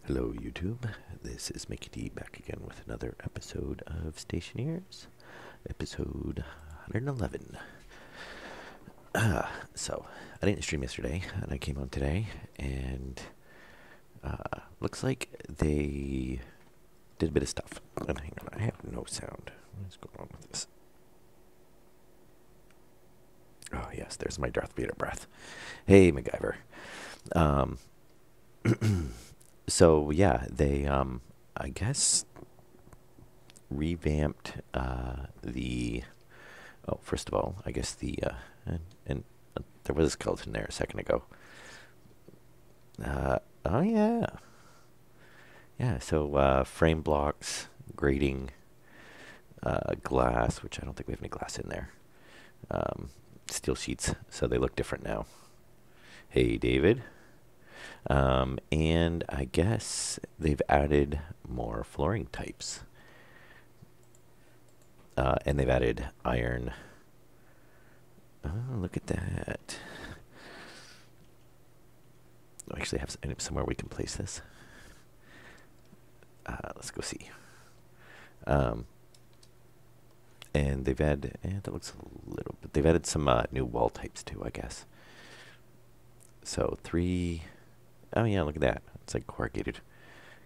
Hello YouTube, this is Mickey D back again with another episode of Stationeers, episode 111. So, I didn't stream yesterday, and I came on today, and looks like they did a bit of stuff. And hang on, I have no sound. What is going on with this? Oh yes, there's my Darth Vader breath. Hey MacGyver. Um, so yeah, they I guess revamped the. Oh, first of all, I guess and there was a skeleton there a second ago. Oh yeah, yeah. So frame blocks, grating, glass, which I don't think we have any glass in there. Steel sheets, so they look different now. Hey, David. And I guess they've added more flooring types. And they've added iron. Oh, look at that. I actually have somewhere we can place this. Let's go see. And they've added, that looks a little bit, they've added some new wall types too, I guess. So oh yeah, look at that. It's like corrugated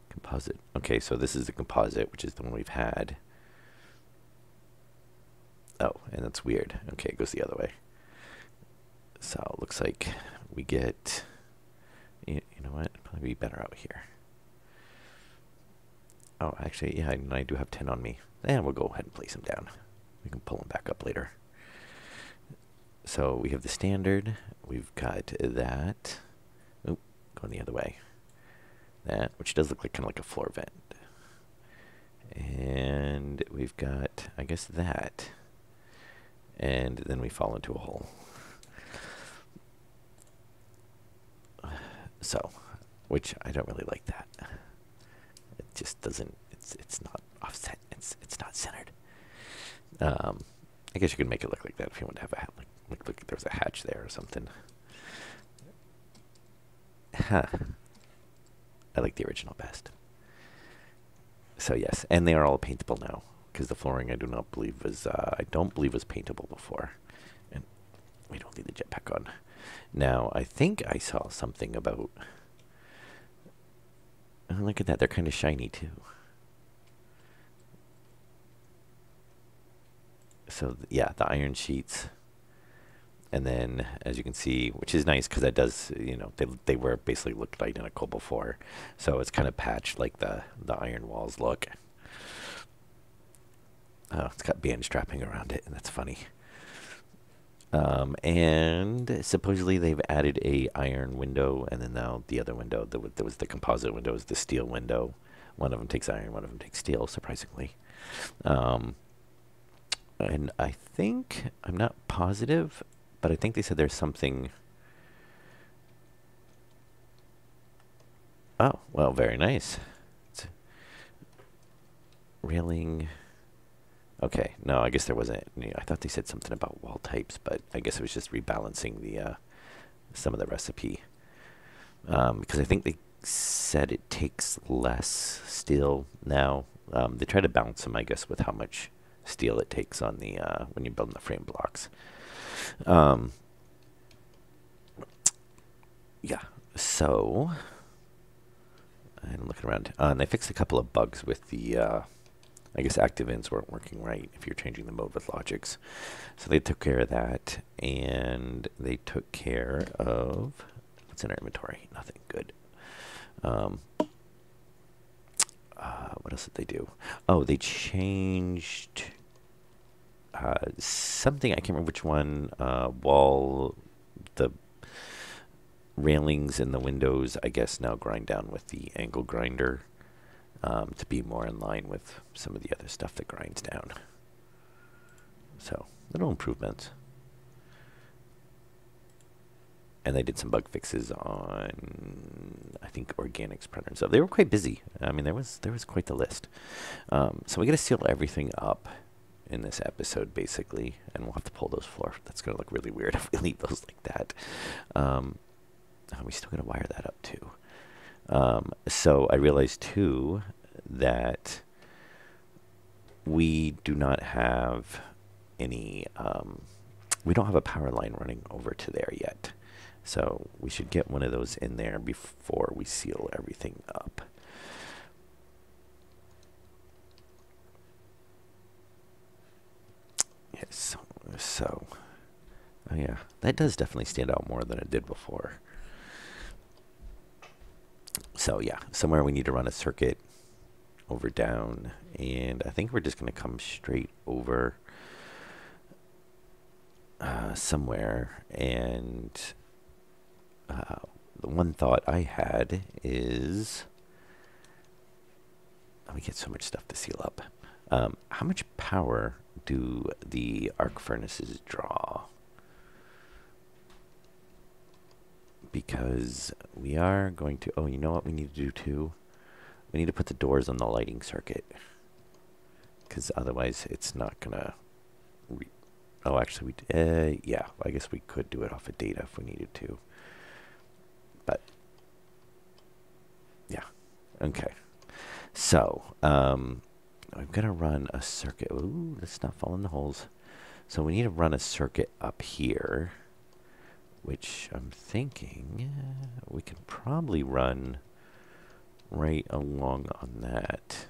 composite. Okay, so this is the composite, which is the one we've had. Oh, and that's weird. Okay, it goes the other way. So it looks like we get, you know what, it'd probably be better out here. Oh, actually, yeah, I do have 10 on me. And we'll go ahead and place them down. We can pull them back up later. So we have the standard. We've got that. Oop, going the other way. That, which does look like kind of like a floor vent. And we've got, I guess, that. And then we fall into a hole. So, which I don't really like that. It just doesn't, it's not offset. It's not centered. I guess you could make it look like that if you want to have a look like there's a hatch there or something. Huh. I like the original best. So yes, and they are all paintable now because the flooring I don't believe was paintable before, and we don't need the jetpack on. Now I think I saw something about. Oh, look at that! They're kind of shiny too. So yeah, the iron sheets, and then as you can see, which is nice because that does, they were basically looked identical before, so it's kind of patched like the iron walls look. Oh, it's got band strapping around it, and that's funny. And supposedly they've added a iron window, and then now the other window, there was the composite window, is the steel window. One of them takes iron, one of them takes steel, surprisingly. And I think, I'm not positive, but I think they said there's something. Oh, well, very nice. It's railing. Okay, no, I guess there wasn't. I thought they said something about wall types, but I guess it was just rebalancing the some of the recipe. Because I think they said it takes less steel now. They try to balance them, I guess, with how much steel it takes on the when you're building the frame blocks. Yeah, so I'm looking around, and they fixed a couple of bugs with the I guess active ins weren't working right if you're changing the mode with logics. So they took care of that, and they took care of what's in our inventory. Nothing good. What else did they do? Oh, they changed something. I can't remember which one. The railings in the windows, I guess, now grind down with the angle grinder. To be more in line with some of the other stuff that grinds down. So, little improvements. And they did some bug fixes on, I think, organics printer and stuff. They were quite busy. I mean, there was quite the list. So we got to seal everything up in this episode, basically, and we'll have to pull those floor. That's going to look really weird if we leave those like that. We still got to wire that up, too. So I realized too that we do not have any, we don't have a power line running over to there yet. So we should get one of those in there before we seal everything up. Yes, so, oh yeah, that does definitely stand out more than it did before. So yeah, somewhere we need to run a circuit over down, and I think we're just going to come straight over somewhere. And the one thought I had is, we get so much stuff to seal up. How much power do the arc furnaces draw? Because we are going to, oh, you know what we need to do too? We need to put the doors on the lighting circuit. Because otherwise it's not going to, oh, actually, yeah, I guess we could do it off of data if we needed to. But, yeah, okay. So, I'm going to run a circuit. Ooh, let's not fall in the holes. So we need to run a circuit up here, which I'm thinking we can probably run right along on that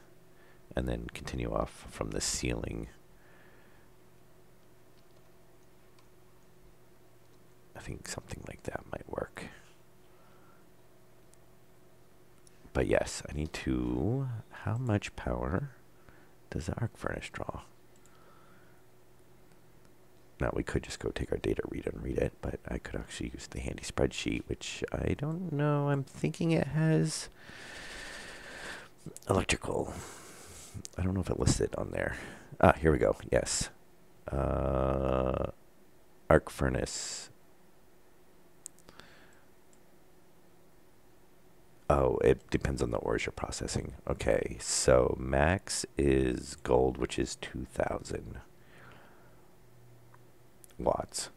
and then continue off from the ceiling. I think something like that might work. But yes, I need to, how much power does the arc furnace draw? Now we could just go take our data reader and read it, but I could actually use the handy spreadsheet, which I don't know. I'm thinking it has electrical. I don't know if it listed on there. Ah, here we go. Yes. Arc furnace. Oh, it depends on the ores you're processing. Okay, so max is gold, which is 2,000 watts.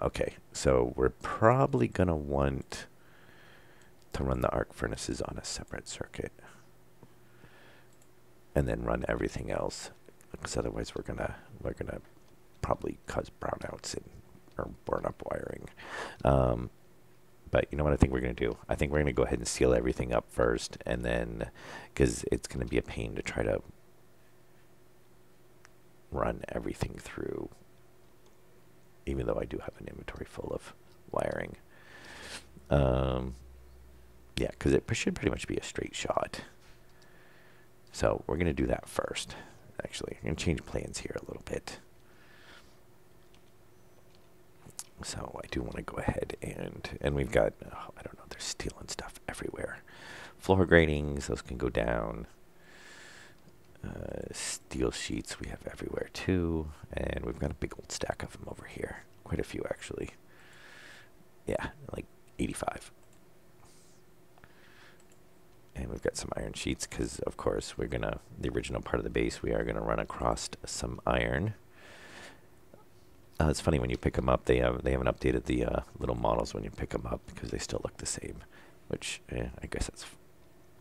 Okay, so we're probably going to want to run the arc furnaces on a separate circuit and then run everything else, because otherwise we're gonna probably cause brownouts or burn up wiring. But you know what I think we're going to do? I think we're going to go ahead and seal everything up first, and then, because it's going to be a pain to try to run everything through, even though I do have an inventory full of wiring. Yeah, because it should pretty much be a straight shot. So we're going to do that first. Actually, I'm going to change plans here a little bit. So I do want to go ahead and we've got, oh, I don't know, there's steel and stuff everywhere. Floor gratings, those can go down. Steel sheets we have everywhere too. And we've got a big old stack of them over here. Quite a few actually. Yeah, like 85. And we've got some iron sheets because, of course, we're going to, the original part of the base, we are going to run across some iron. It's funny when you pick them up, they haven't updated the little models when you pick them up because they still look the same, which I guess that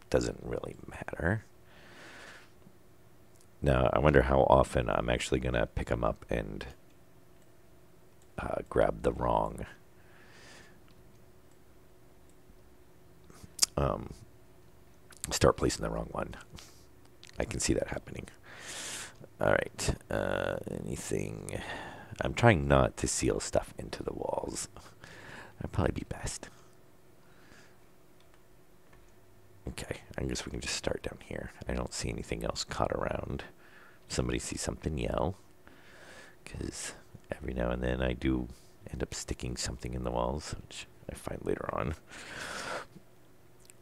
doesn't really matter. Now, I wonder how often I'm actually going to pick them up and grab the wrong start placing the wrong one. I can see that happening. All right. Anything? I'm trying not to seal stuff into the walls. That'd probably be best. Okay. I guess we can just start down here. I don't see anything else caught around. Somebody sees something, yell. Because every now and then I do end up sticking something in the walls, which I find later on.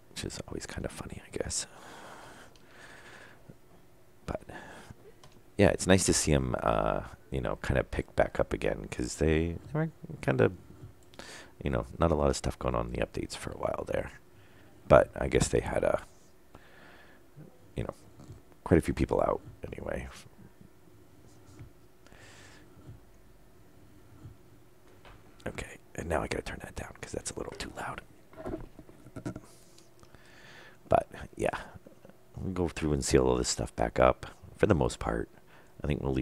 Which is always kind of funny, I guess. But yeah, it's nice to see them, you know, kind of pick back up again, because they were kind of, you know, not a lot of stuff going on in the updates for a while there. But I guess they had you know, quite a few people out anyway. Okay, and now I gotta turn that down because that's a little too loud. yeah, we'll go through and seal all this stuff back up for the most part. I think we'll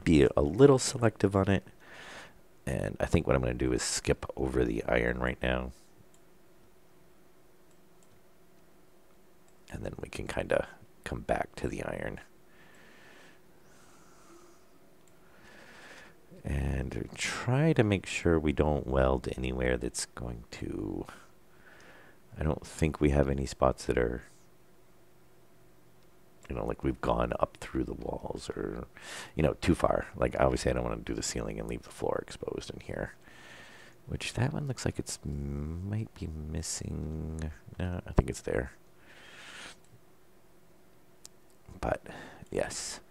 be a little selective on it. And I think what I'm going to do is skip over the iron right now. And then we can kind of come back to the iron. And try to make sure we don't weld anywhere that's going to... I don't think we have any spots that are, like we've gone up through the walls or, too far. Like, obviously I don't want to do the ceiling and leave the floor exposed in here. Which, that one looks like it's might be missing. No, I think it's there. But, yes.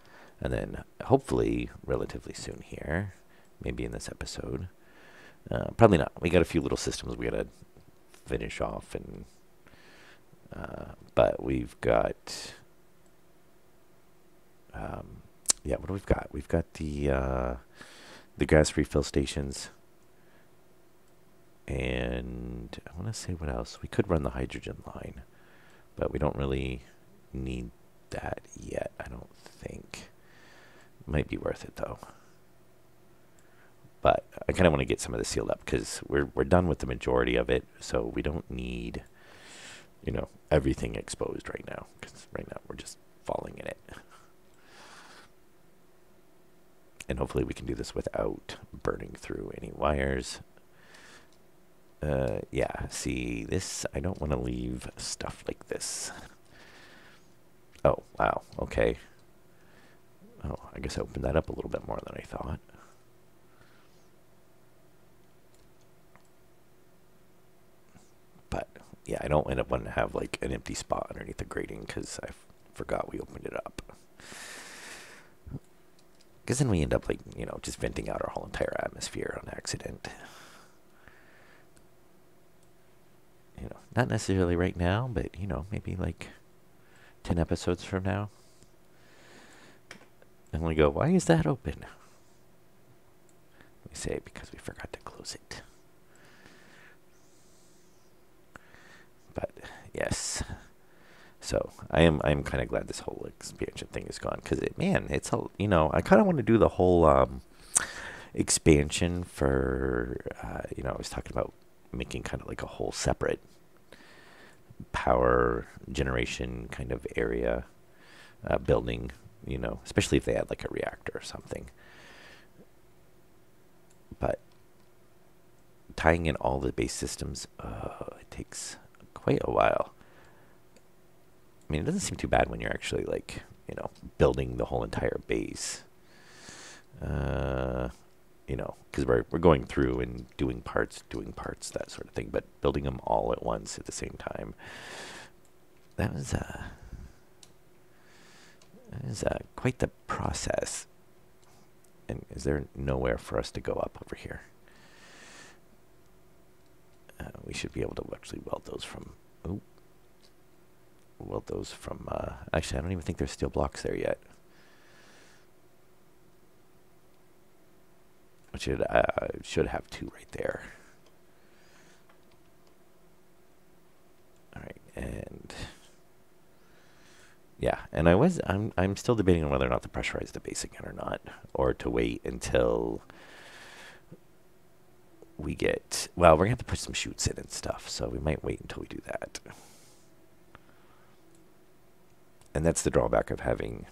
And then, hopefully, relatively soon here, maybe in this episode. Probably not. We got a few little systems we got to finish off. But we've got... what do we've got? We've got the gas refill stations. And I want to say what else. We could run the hydrogen line, but we don't really need that yet, I don't think. Might be worth it, though. But I kind of want to get some of this sealed up because we're done with the majority of it, so we don't need, everything exposed right now because right now we're just falling in it. And hopefully we can do this without burning through any wires. Yeah, see, this, I don't want to leave stuff like this. Oh, wow, okay. Oh, I guess I opened that up a little bit more than I thought. But, yeah, I don't end up wanting to have, like, an empty spot underneath the grating because I forgot we opened it up. Because then we end up, like, just venting out our whole entire atmosphere on accident. Not necessarily right now, but, maybe like 10 episodes from now. And we go, why is that open? We say, because we forgot to close it. But, yes. So, I'm kind of glad this whole expansion thing is gone. Because, it's a, I kind of want to do the whole expansion for, I was talking about making kind of like a whole separate power generation kind of area building, especially if they had like a reactor or something. But tying in all the base systems, it takes quite a while. I mean, it doesn't seem too bad when you're actually like, building the whole entire base. Because we're going through and doing parts, that sort of thing, but building them all at once at the same time. That was quite the process. And is there nowhere for us to go up over here? We should be able to actually weld those from... Oh. Weld those from... actually, I don't even think there's steel blocks there yet. Which should have two right there. All right, and... Yeah, and I'm still debating on whether or not to pressurize the base again or not, or to wait until we get, well, we're gonna have to put some chutes in and stuff, so we might wait until we do that. And that's the drawback of having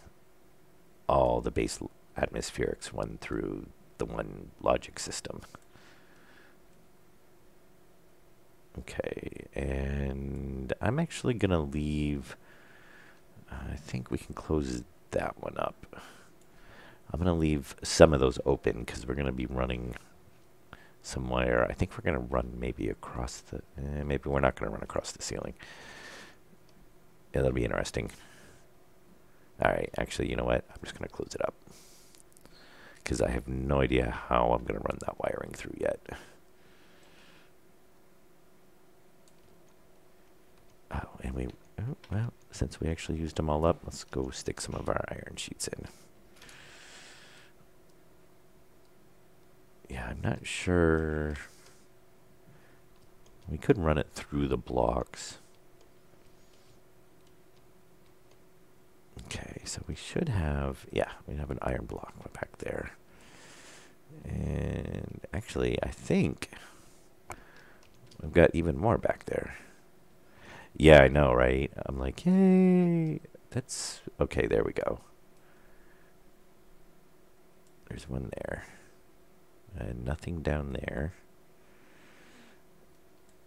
all the base atmospherics run through the one logic system. Okay, and I'm actually gonna leave... I think we can close that one up. I'm going to leave some of those open because we're going to be running some wire. I think we're going to run maybe across the... maybe we're not going to run across the ceiling. Yeah, that'll be interesting. All right, actually, you know what? I'm just going to close it up because I have no idea how I'm going to run that wiring through yet. Oh, and we... Oh, well, since we actually used them all up, let's go stick some of our iron sheets in. Yeah, I'm not sure. We could run it through the blocks. Okay, so we should have, yeah, we have an iron block back there. And actually, I think we've got even more back there. Yeah, I know, right? I'm like, yay. That's, okay, there we go. There's one there. And nothing down there.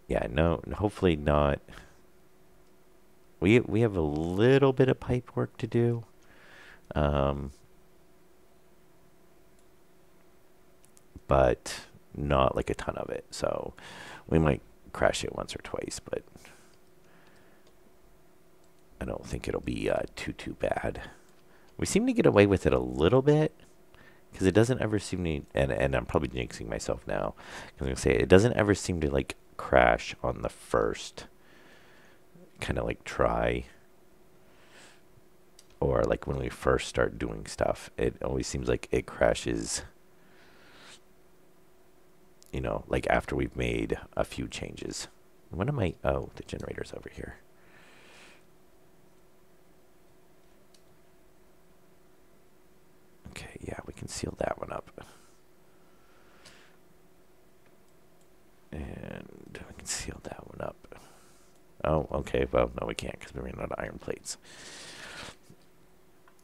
Yeah, no, hopefully not. We have a little bit of pipe work to do. But not like a ton of it. So we might crash it once or twice, but I don't think it'll be too bad. We seem to get away with it a little bit because it doesn't ever seem to, and I'm probably jinxing myself now. I'm going to say it doesn't ever seem to like crash on the first kind of like try, or like when we first start doing stuff. It always seems like it crashes, you know, like after we've made a few changes. When am I? Oh, the generator's over here. Okay, yeah, we can seal that one up. And we can seal that one up. Oh, okay, well, no, we can't because we ran out of iron plates.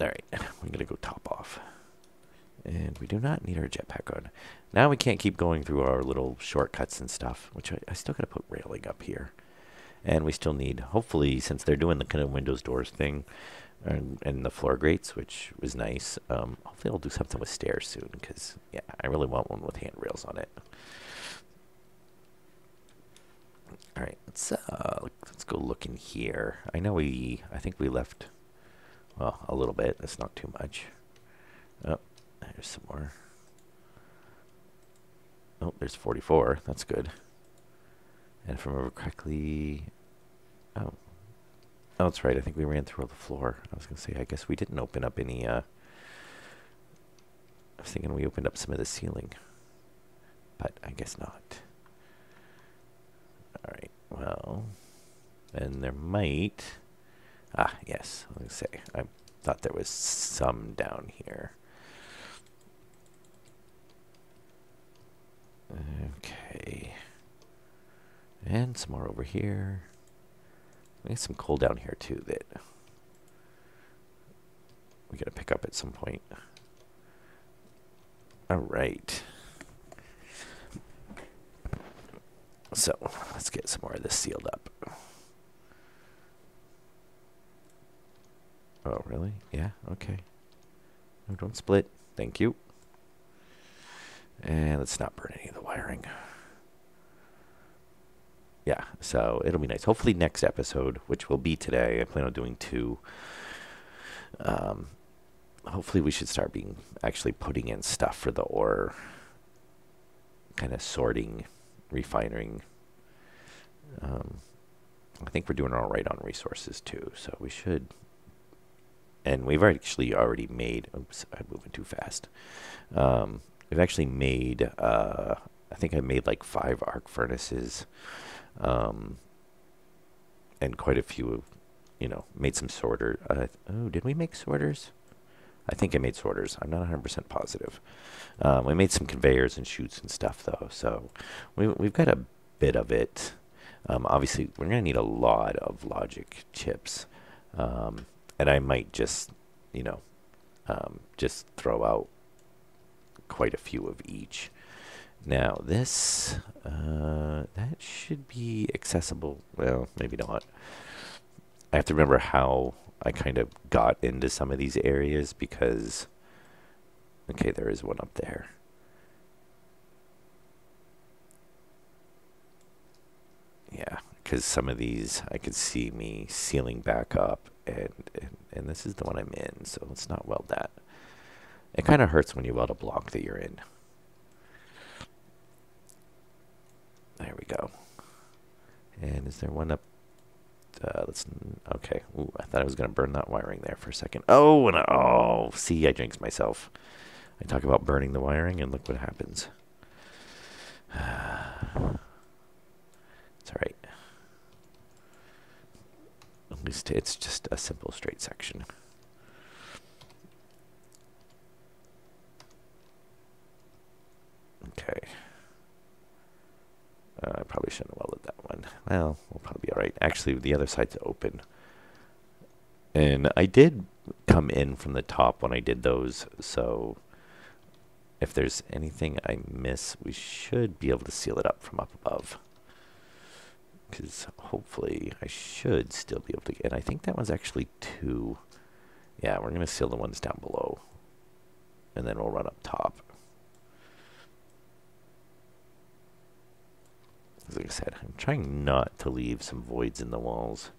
All right, we're going to go top off. And we do not need our jetpack on. Now we can't keep going through our little shortcuts and stuff, which I still got to put railing up here. And we still need, hopefully, since they're doing the kind of windows, doors thing, and the floor grates, which was nice, hopefully I'll do something with stairs soon, because, yeah, I really want one with handrails on it. All right, let's go look in here. I know I think we left, well, a little bit. That's not too much. Oh, there's some more. Oh, there's 44. That's good. And if I remember correctly, oh, that's right. I think we ran through the floor. I was going to say, I guess we didn't open up any, I was thinking we opened up some of the ceiling, but I guess not. All right, well, and there might, yes, I was going to say, I thought there was some down here. Okay. And some more over here. We got some coal down here too that we gotta pick up at some point. Alright. So, let's get some more of this sealed up. Oh, really? Yeah, okay. No, don't split. Thank you. And let's not burn any of the wiring. Yeah, so it'll be nice. Hopefully next episode, which will be today, I plan on doing 2. Hopefully we should start actually putting in stuff for the ore, kind of sorting, refining. I think we're doing all right on resources too, so we should. And we've actually already made, oops, I'm moving too fast. We've actually made, I think I made like 5 arc furnaces. And quite a few, you know, made some sorters. Oh, did we make sorters? I think I made sorters. I'm not 100% positive. We made some conveyors and chutes and stuff, though. So we've got a bit of it. Obviously, we're going to need a lot of logic chips. And I might just, you know, just throw out quite a few of each. Now, this, that should be accessible. Well, maybe not. I have to remember how I kind of got into some of these areas because, okay, there is one up there. Yeah, because some of these I could see me sealing back up, and this is the one I'm in, so let's not weld that. It kind of hurts when you weld a block that you're in. There we go. And is there one up? Okay. Ooh, I thought I was going to burn that wiring there for a second. Oh, and oh, see, I jinxed myself. I talk about burning the wiring, and look what happens. It's all right. At least it's just a simple straight section. Okay. I probably shouldn't have welded that one. Well, we'll probably be all right. Actually, the other side's open. And I did come in from the top when I did those, so if there's anything I miss, we should be able to seal it up from up above. Because hopefully I should still be able to get, and I think that one's actually 2. Yeah, we're going to seal the ones down below. And then we'll run up top. As like I said, I'm trying not to leave some voids in the walls.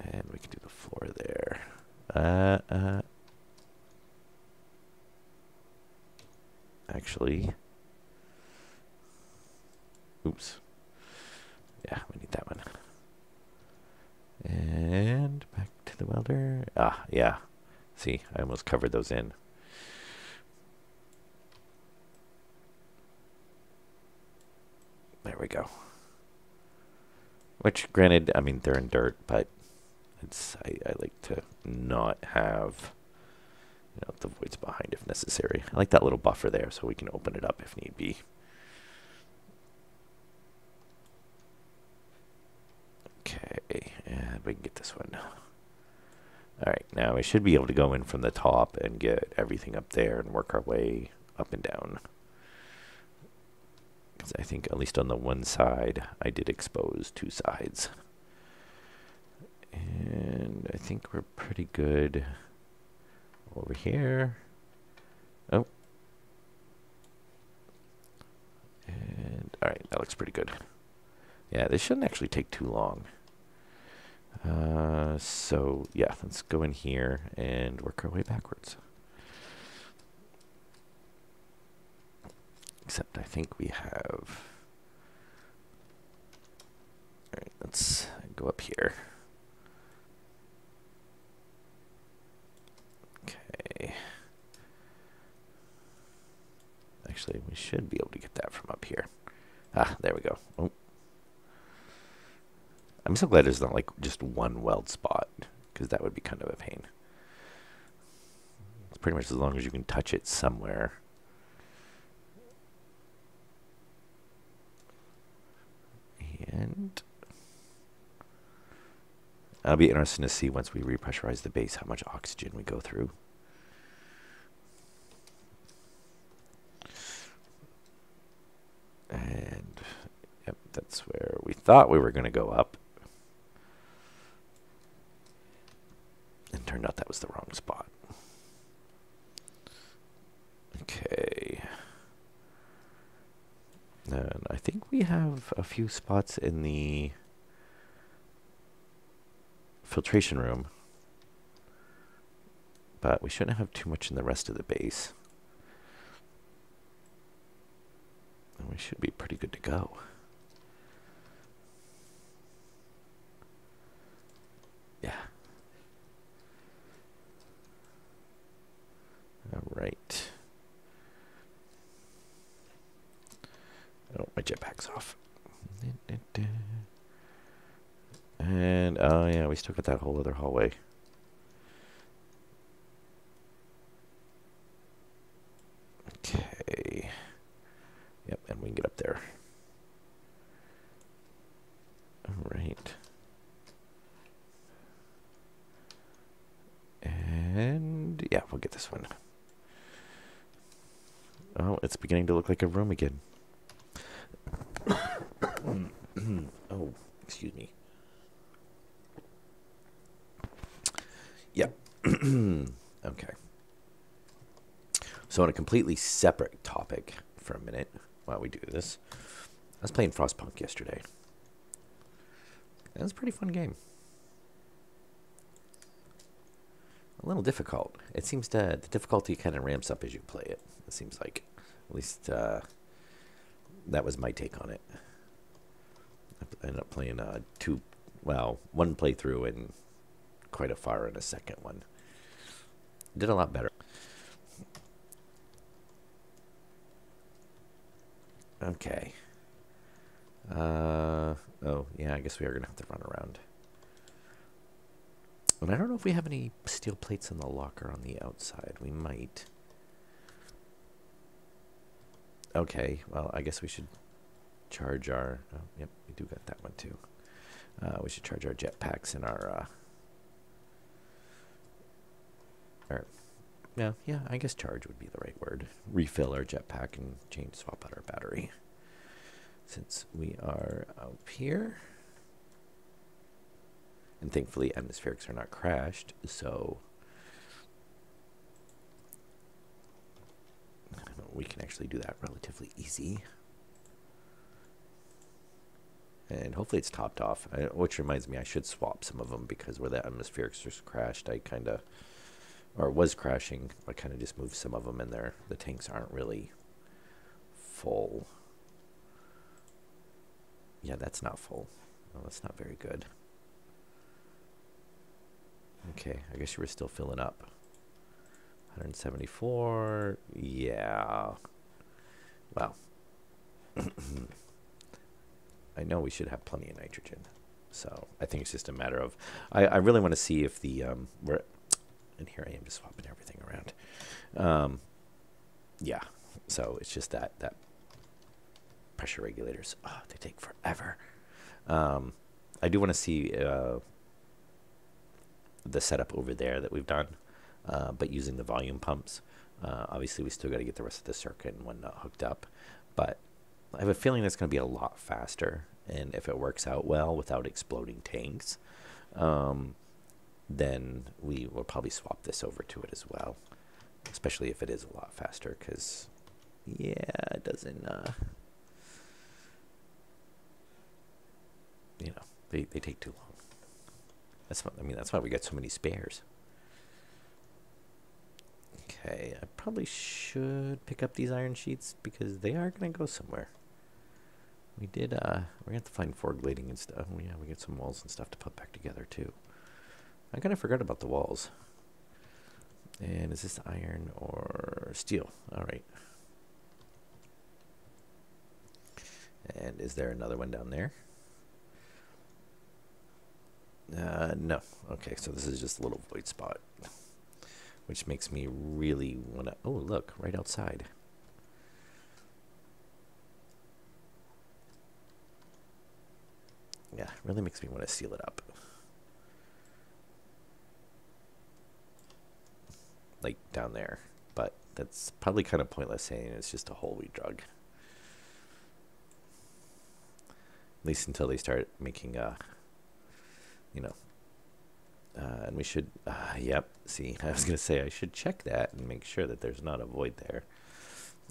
And we can do the floor there. Actually, oops. Yeah, we need that one. And back to the welder. Ah, yeah. See, I almost covered those in. There we go. Which, granted, I mean, they're in dirt, but it's I like to not have, you know, the voids behind if necessary. I like that little buffer there so we can open it up if need be. Okay, and we can get this one. Alright, now we should be able to go in from the top and get everything up there and work our way up and down. Because I think at least on the one side, I did expose 2 sides. And I think we're pretty good over here. Oh. And alright, that looks pretty good. Yeah, this shouldn't actually take too long. So yeah, let's go in here and work our way backwards. Except I think we have... Alright, let's go up here. Okay. Actually, we should be able to get that from up here. Ah, there we go. Oh. I'm so glad there's not like just one weld spot, because that would be kind of a pain. It's pretty much as long as you can touch it somewhere. And it'll be interesting to see once we repressurize the base how much oxygen we go through. And yep, that's where we thought we were going to go up. And turned out that was the wrong spot. Okay. And I think we have a few spots in the filtration room. But we shouldn't have too much in the rest of the base. And we should be pretty good to go. Yeah. All right. Oh, my jetpack's off. And, oh yeah, we still got that whole other hallway. Okay. Yep, and we can get up there. All right. And, yeah, we'll get this one. Oh, it's beginning to look like a room again. Oh, excuse me. Yep. Okay. So on a completely separate topic for a minute while we do this, I was playing Frostpunk yesterday. It was a pretty fun game. A little difficult. It seems the difficulty kind of ramps up as you play it. It seems like. At least that was my take on it. I ended up playing one playthrough and quite a far in a second one. Did a lot better. Okay. Oh, yeah, I guess we are going to have to run around. And I don't know if we have any steel plates in the locker on the outside. We might. Okay, well, I guess we should charge our... Oh, yep, we do got that one too. We should charge our jetpacks and our... yeah, I guess charge would be the right word. Refill our jetpack and swap out our battery. Since we are up here. And thankfully atmospherics are not crashed, so we can actually do that relatively easy. And hopefully it's topped off, which reminds me I should swap some of them, because where the atmospherics just crashed, I kind of, or was crashing, I kind of just moved some of them in there. The tanks aren't really full. Yeah, that's not full. Well, that's not very good. Okay, I guess you were still filling up. 174, yeah. Well, I know we should have plenty of nitrogen. So I think it's just a matter of, I really want to see if the, and here I am just swapping everything around. Yeah, so it's just that pressure regulators, they take forever. I do want to see the setup over there that we've done, but using the volume pumps. Obviously, we still got to get the rest of the circuit and whatnot hooked up, but I have a feeling that's going to be a lot faster, and if it works out well without exploding tanks, then we will probably swap this over to it as well, especially if it is a lot faster, because, yeah, it doesn't, you know, they take too long. That's why we got so many spares. Okay, I probably should pick up these iron sheets, because they are going to go somewhere. We did, we're going to have to find floor grading and stuff. Oh, yeah, we get some walls and stuff to put back together, too. I kind of forgot about the walls. And is this iron or steel? All right. And is there another one down there? No. Okay, so this is just a little void spot, which makes me really want to... Oh, look, right outside. Yeah, really makes me want to seal it up. Like down there. But that's probably kind of pointless saying it's just a hole we dug. At least until they start making, you know... and we should... yep, see, I was going to say I should check that and make sure that there's not a void there.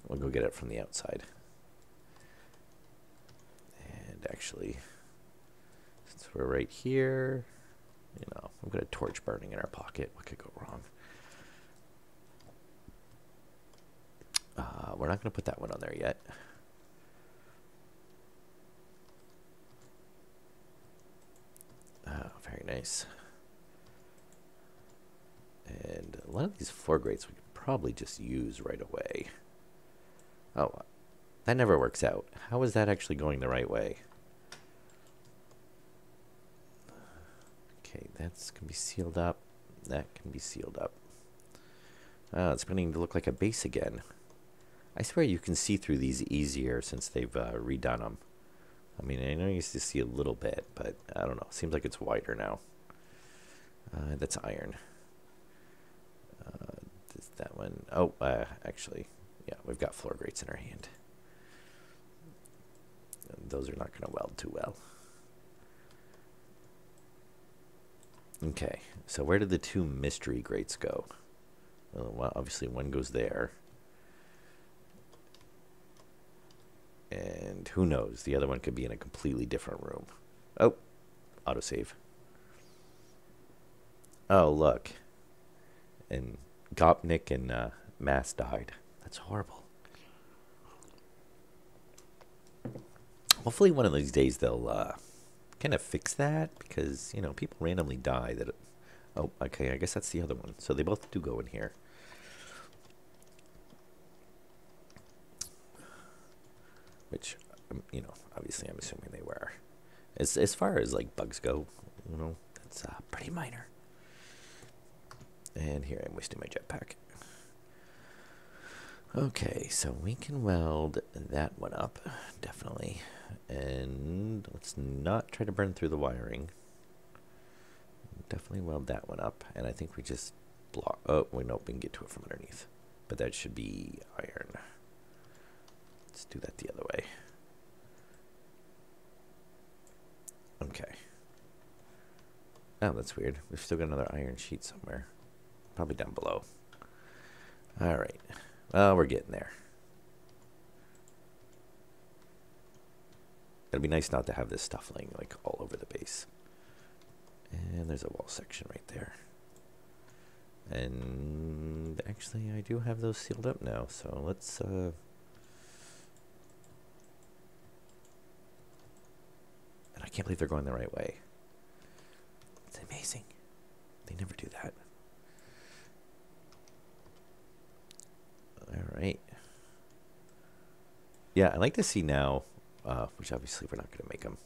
We'll go get it from the outside. And actually... Since we're right here, you know, we've got a torch burning in our pocket. What could go wrong? We're not going to put that one on there yet. Very nice. And a lot of these floor grates we could probably just use right away. Oh, that never works out. How is that actually going the right way? Okay, that's going to be sealed up. That can be sealed up. It's beginning to look like a base again. I swear you can see through these easier since they've redone them. I mean, I know you used to see a little bit, but I don't know. It seems like it's wider now. That's iron. Does that one... Oh, actually, yeah, we've got floor grates in our hand. And those are not going to weld too well. Okay, so where did the two mystery grates go? Well, obviously one goes there. And who knows? The other one could be in a completely different room. Oh, autosave. Oh, look. And Gopnik and Mass died. That's horrible. Hopefully one of these days they'll kind of fix that, because, you know, people randomly die. Oh, okay, I guess that's the other one. So they both do go in here. Which you know, obviously I'm assuming they were. As far as like bugs go, you know, that's pretty minor. And here I'm wasting my jetpack. Okay, so we can weld that one up, definitely. And let's not try to burn through the wiring. Definitely weld that one up. And I think we just block. Oh, wait, nope, we can get to it from underneath. But that should be iron. Let's do that the other way. Okay. Oh, that's weird. We've still got another iron sheet somewhere. Probably down below. All right. Well, we're getting there. It'd be nice not to have this stuff laying like all over the base. And there's a wall section right there. And actually, I do have those sealed up now. So let's... And I can't believe they're going the right way. It's amazing. They never do that. All right. Yeah, I'd like to see now, which obviously we're not going to make them,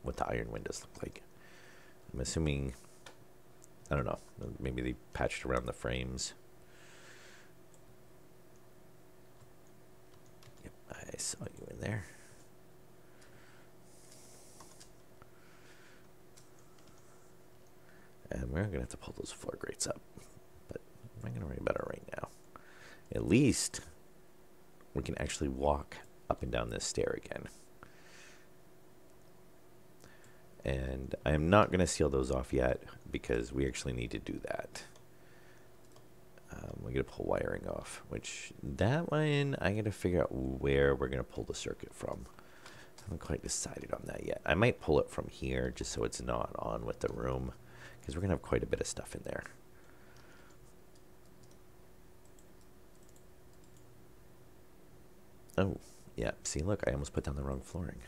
what the iron windows look like. I'm assuming, I don't know, maybe they patched around the frames. Yep, I saw you in there. And we're going to have to pull those floor grates up. But I'm not going to worry about it right now. At least we can actually walk up and down this stair again. And I'm not going to seal those off yet because we actually need to do that. We're going to pull wiring off, which that one, I got to figure out where we're going to pull the circuit from. I haven't quite decided on that yet. I might pull it from here just so it's not on with the room because we're going to have quite a bit of stuff in there. Oh, yeah. See, look, I almost put down the wrong flooring.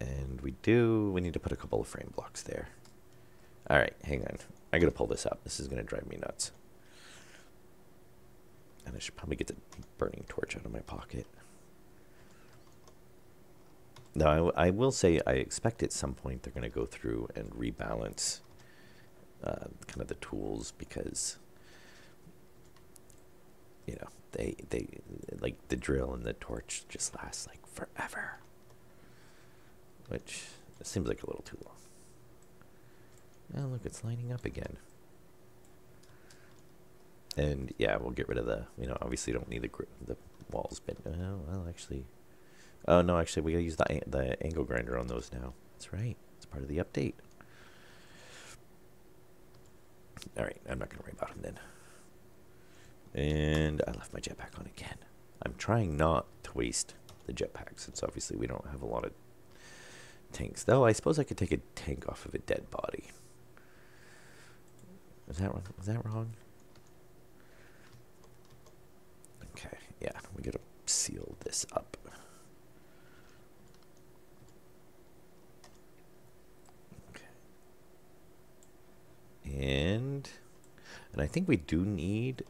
And we need to put a couple of frame blocks there. All right, hang on. I got to pull this up. This is going to drive me nuts. And I should probably get the burning torch out of my pocket. No, I will say I expect at some point they're going to go through and rebalance kind of the tools because, you know, they like the drill and the torch just last like forever. Which seems like a little too long. Oh, look, it's lining up again. And yeah, we'll get rid of the, you know, obviously don't need the walls, but well, actually, oh no, actually we gotta use the angle grinder on those now. That's right, it's part of the update. All right, I'm not gonna worry about them then. And I left my jetpack on again. I'm trying not to waste the jetpack since obviously we don't have a lot of tanks. Though I suppose I could take a tank off of a dead body. Is that wrong? Is that wrong? Okay, yeah, we gotta seal this up. Okay. And I think we do need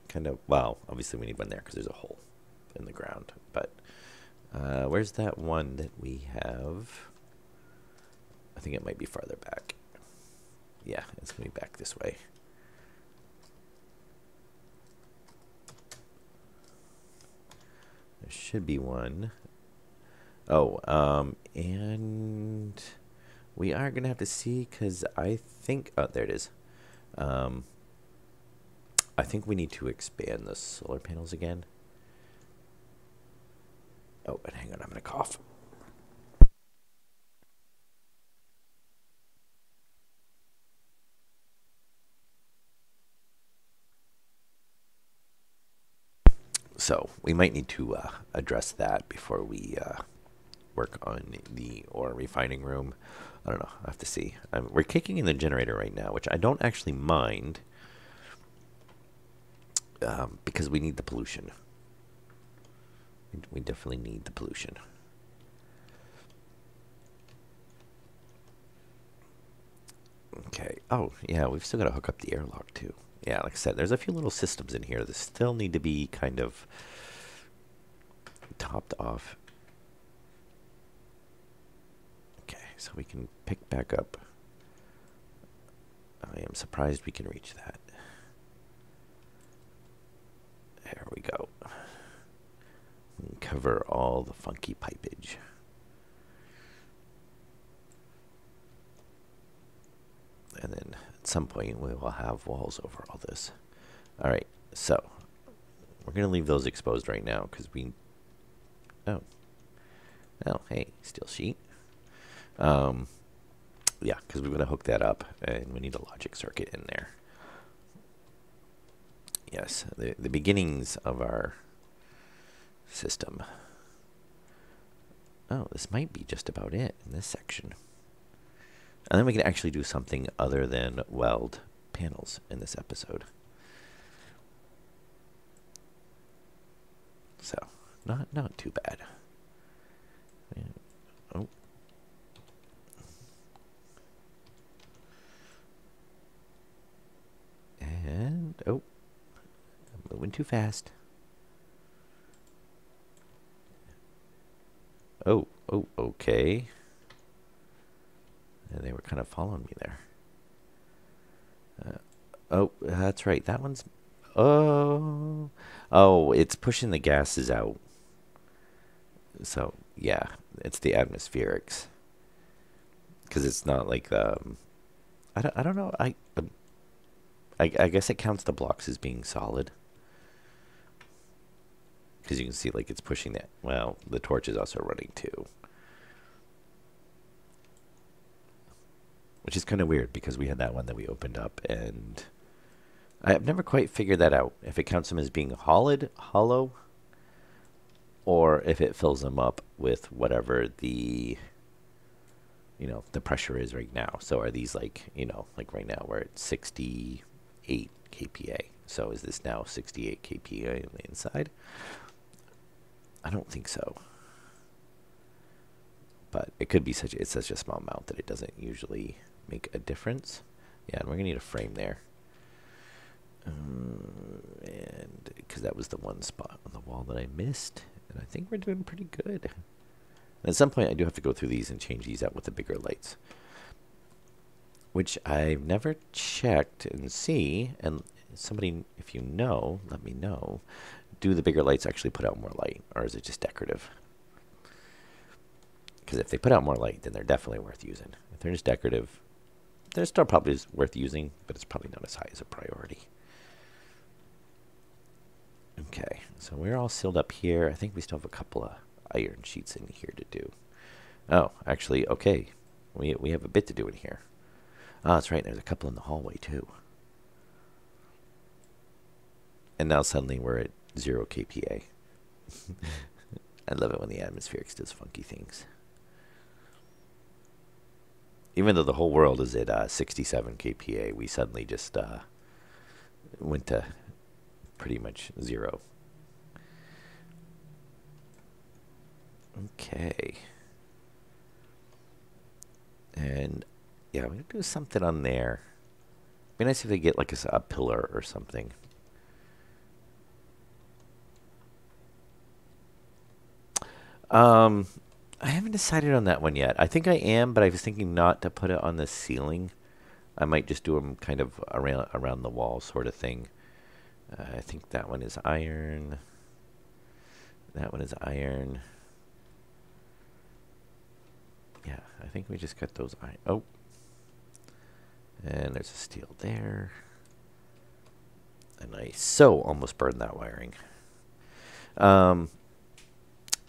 kind of, well, obviously we need one there because there's a hole in the ground. But where's that one that we have? I think it might be farther back. Yeah, it's going to be back this way. There should be one. Oh, and we are going to have to see because I think, oh, there it is. I think we need to expand the solar panels again. Oh, and hang on, I'm going to cough. So we might need to address that before we work on the ore refining room. I don't know. I have to see. We're kicking in the generator right now, which I don't actually mind because we need the pollution. We definitely need the pollution. Okay. Oh, yeah, we've still got to hook up the airlock too. Yeah, like I said, there's a few little systems in here that still need to be kind of topped off. Okay, so we can pick back up. I am surprised we can reach that. There we go. We can cover all the funky pipage. And then at some point we will have walls over all this. All right, so we're going to leave those exposed right now because we... Oh, hey, steel sheet. Yeah, because we're going to hook that up, and we need a logic circuit in there. Yes, the beginnings of our system. Oh, this might be just about it in this section. And then we can actually do something other than weld panels in this episode. So, not too bad. Oh. And, oh, I'm moving too fast. Oh, okay. And they were kind of following me there. Oh, that's right. That one's... Oh, it's pushing the gases out. So, yeah, it's the atmospherics. Because it's not like the... I don't know. I guess it counts the blocks as being solid. Because you can see, like, it's pushing that. Well, the torch is also running, too. Which is kind of weird, because we had that one that we opened up, and... I've never quite figured that out. If it counts them as being hollow, or if it fills them up with whatever the, the pressure is right now. So are these like, like right now we're at 68 kPa. So is this now 68 kPa on the inside? I don't think so. But it could be it's such a small amount that it doesn't usually make a difference. Yeah, and we're going to need a frame there. And because that was the one spot on the wall that I missed, and I think we're doing pretty good. And at some point I do have to go through these and change these out with the bigger lights, which I've never checked and see. And somebody, if you know, let me know. Do the bigger lights actually put out more light, or is it just decorative? Because if they put out more light, then they're definitely worth using. If they're just decorative, they're still probably worth using, but it's probably not as high as a priority. Okay, so we're all sealed up here. I think we still have a couple of iron sheets in here to do. Oh, actually, okay. We have a bit to do in here. Oh, that's right. There's a couple in the hallway, too. And now suddenly we're at 0 kPa. I love it when the atmospherics does funky things. Even though the whole world is at 67 kPa, we suddenly just went to pretty much 0. Okay. And yeah, we're going to do something on there. It'd be nice if they get like a pillar or something. I haven't decided on that one yet. I think I am, but I was thinking not to put it on the ceiling. I might just do them kind of around the wall sort of thing. I think that one is iron. That one is iron. Yeah, I think we just got those iron. Oh. And there's a steel there. And I so almost burned that wiring.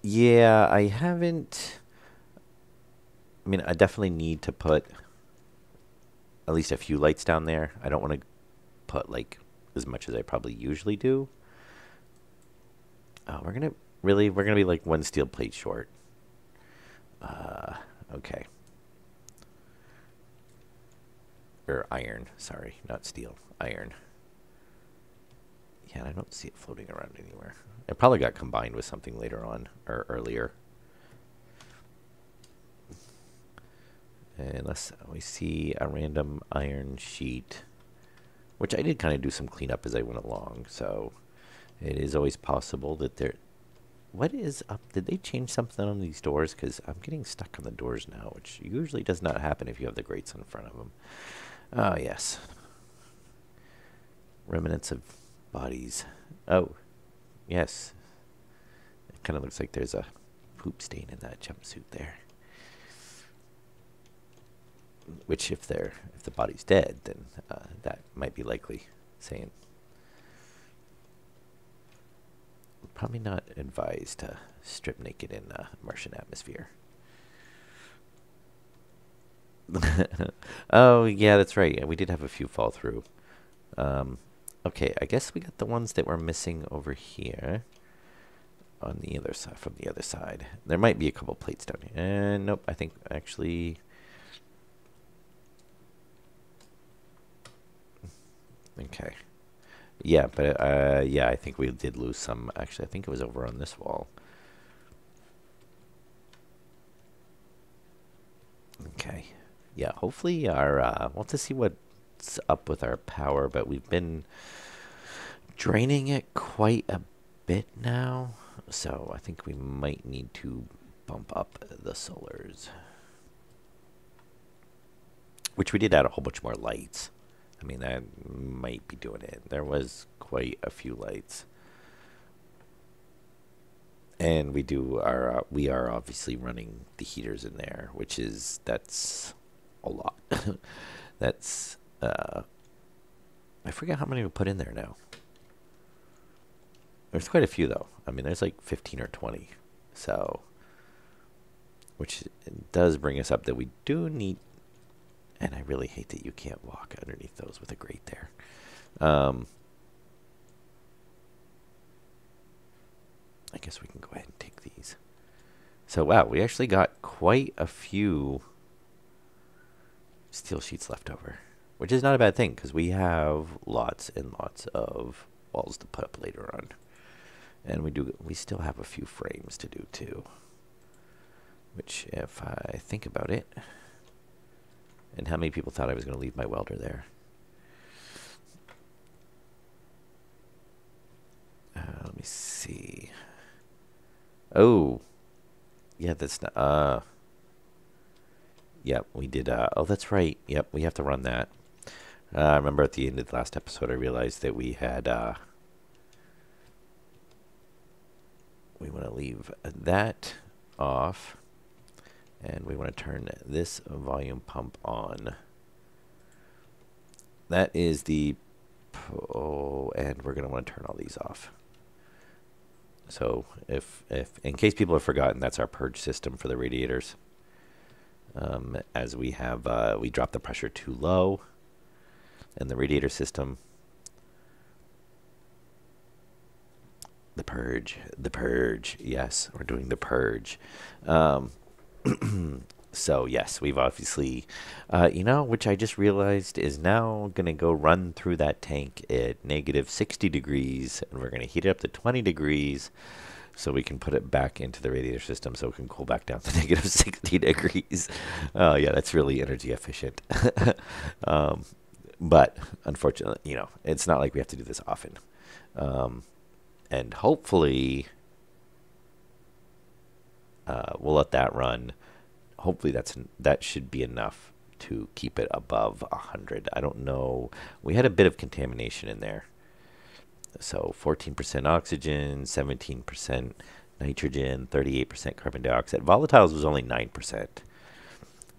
Yeah, I haven't... I mean, I definitely need to put at least a few lights down there. I don't want to put, like, as much as I probably usually do. Oh, we're going to be, like, one steel plate short. Okay. Or iron, sorry, not steel. Iron. Yeah, and I don't see it floating around anywhere. It probably got combined with something later on, or earlier. Unless we see a random iron sheet, which I did kind of do some cleanup as I went along, so it is always possible that there... what is up? Did they change something on these doors? Because I'm getting stuck on the doors now, which usually does not happen if you have the grates in front of them. Oh, yes. Remnants of bodies. Oh, yes. It kind of looks like there's a poop stain in that jumpsuit there. Which, if the body's dead, then that might be likely. Saying probably not advised to strip naked in a Martian atmosphere. Oh yeah, that's right. Yeah, we did have a few fall through. Okay, I guess we got the ones that were missing over here on the other side. From the other side, there might be a couple plates down here. And nope, I think actually. Okay. Yeah, but yeah, I think we did lose some. Actually, I think it was over on this wall. Okay. Yeah, hopefully our we'll have to see what's up with our power, but we've been draining it quite a bit now, so I think we might need to bump up the solars. Which we did add a whole bunch more lights. I mean, that might be doing it. There was quite a few lights. And we are obviously running the heaters in there, that's a lot. That's, I forget how many we put in there now. There's quite a few though. I mean, there's like 15 or 20. So, which does bring us up that we do need, and I really hate that you can't walk underneath those with a grate there. I guess we can go ahead and take these. So, wow, we actually got quite a few steel sheets left over, which is not a bad thing because we have lots and lots of walls to put up later on. And we still have a few frames to do too, which if I think about it, and how many people thought I was going to leave my welder there? Let me see. Oh, yeah, that's not, yep, we did, oh, that's right. Yep, we have to run that. I remember at the end of the last episode, I realized that we had, we want to leave that off, and we want to turn this volume pump on. That is the, oh, and we're going to want to turn all these off. So if in case people have forgotten, that's our purge system for the radiators. As we have, we dropped the pressure too low in the radiator system. The purge, yes, we're doing the purge. So yes, we've obviously, which I just realized is now going to go run through that tank at negative 60 degrees, and we're going to heat it up to 20 degrees so we can put it back into the radiator system so it can cool back down to negative 60 degrees. Oh, yeah, that's really energy efficient. But unfortunately, it's not like we have to do this often. And hopefully, we'll let that run. Hopefully that should be enough to keep it above 100. I don't know. We had a bit of contamination in there. So 14% oxygen, 17% nitrogen, 38% carbon dioxide. Volatiles was only 9%.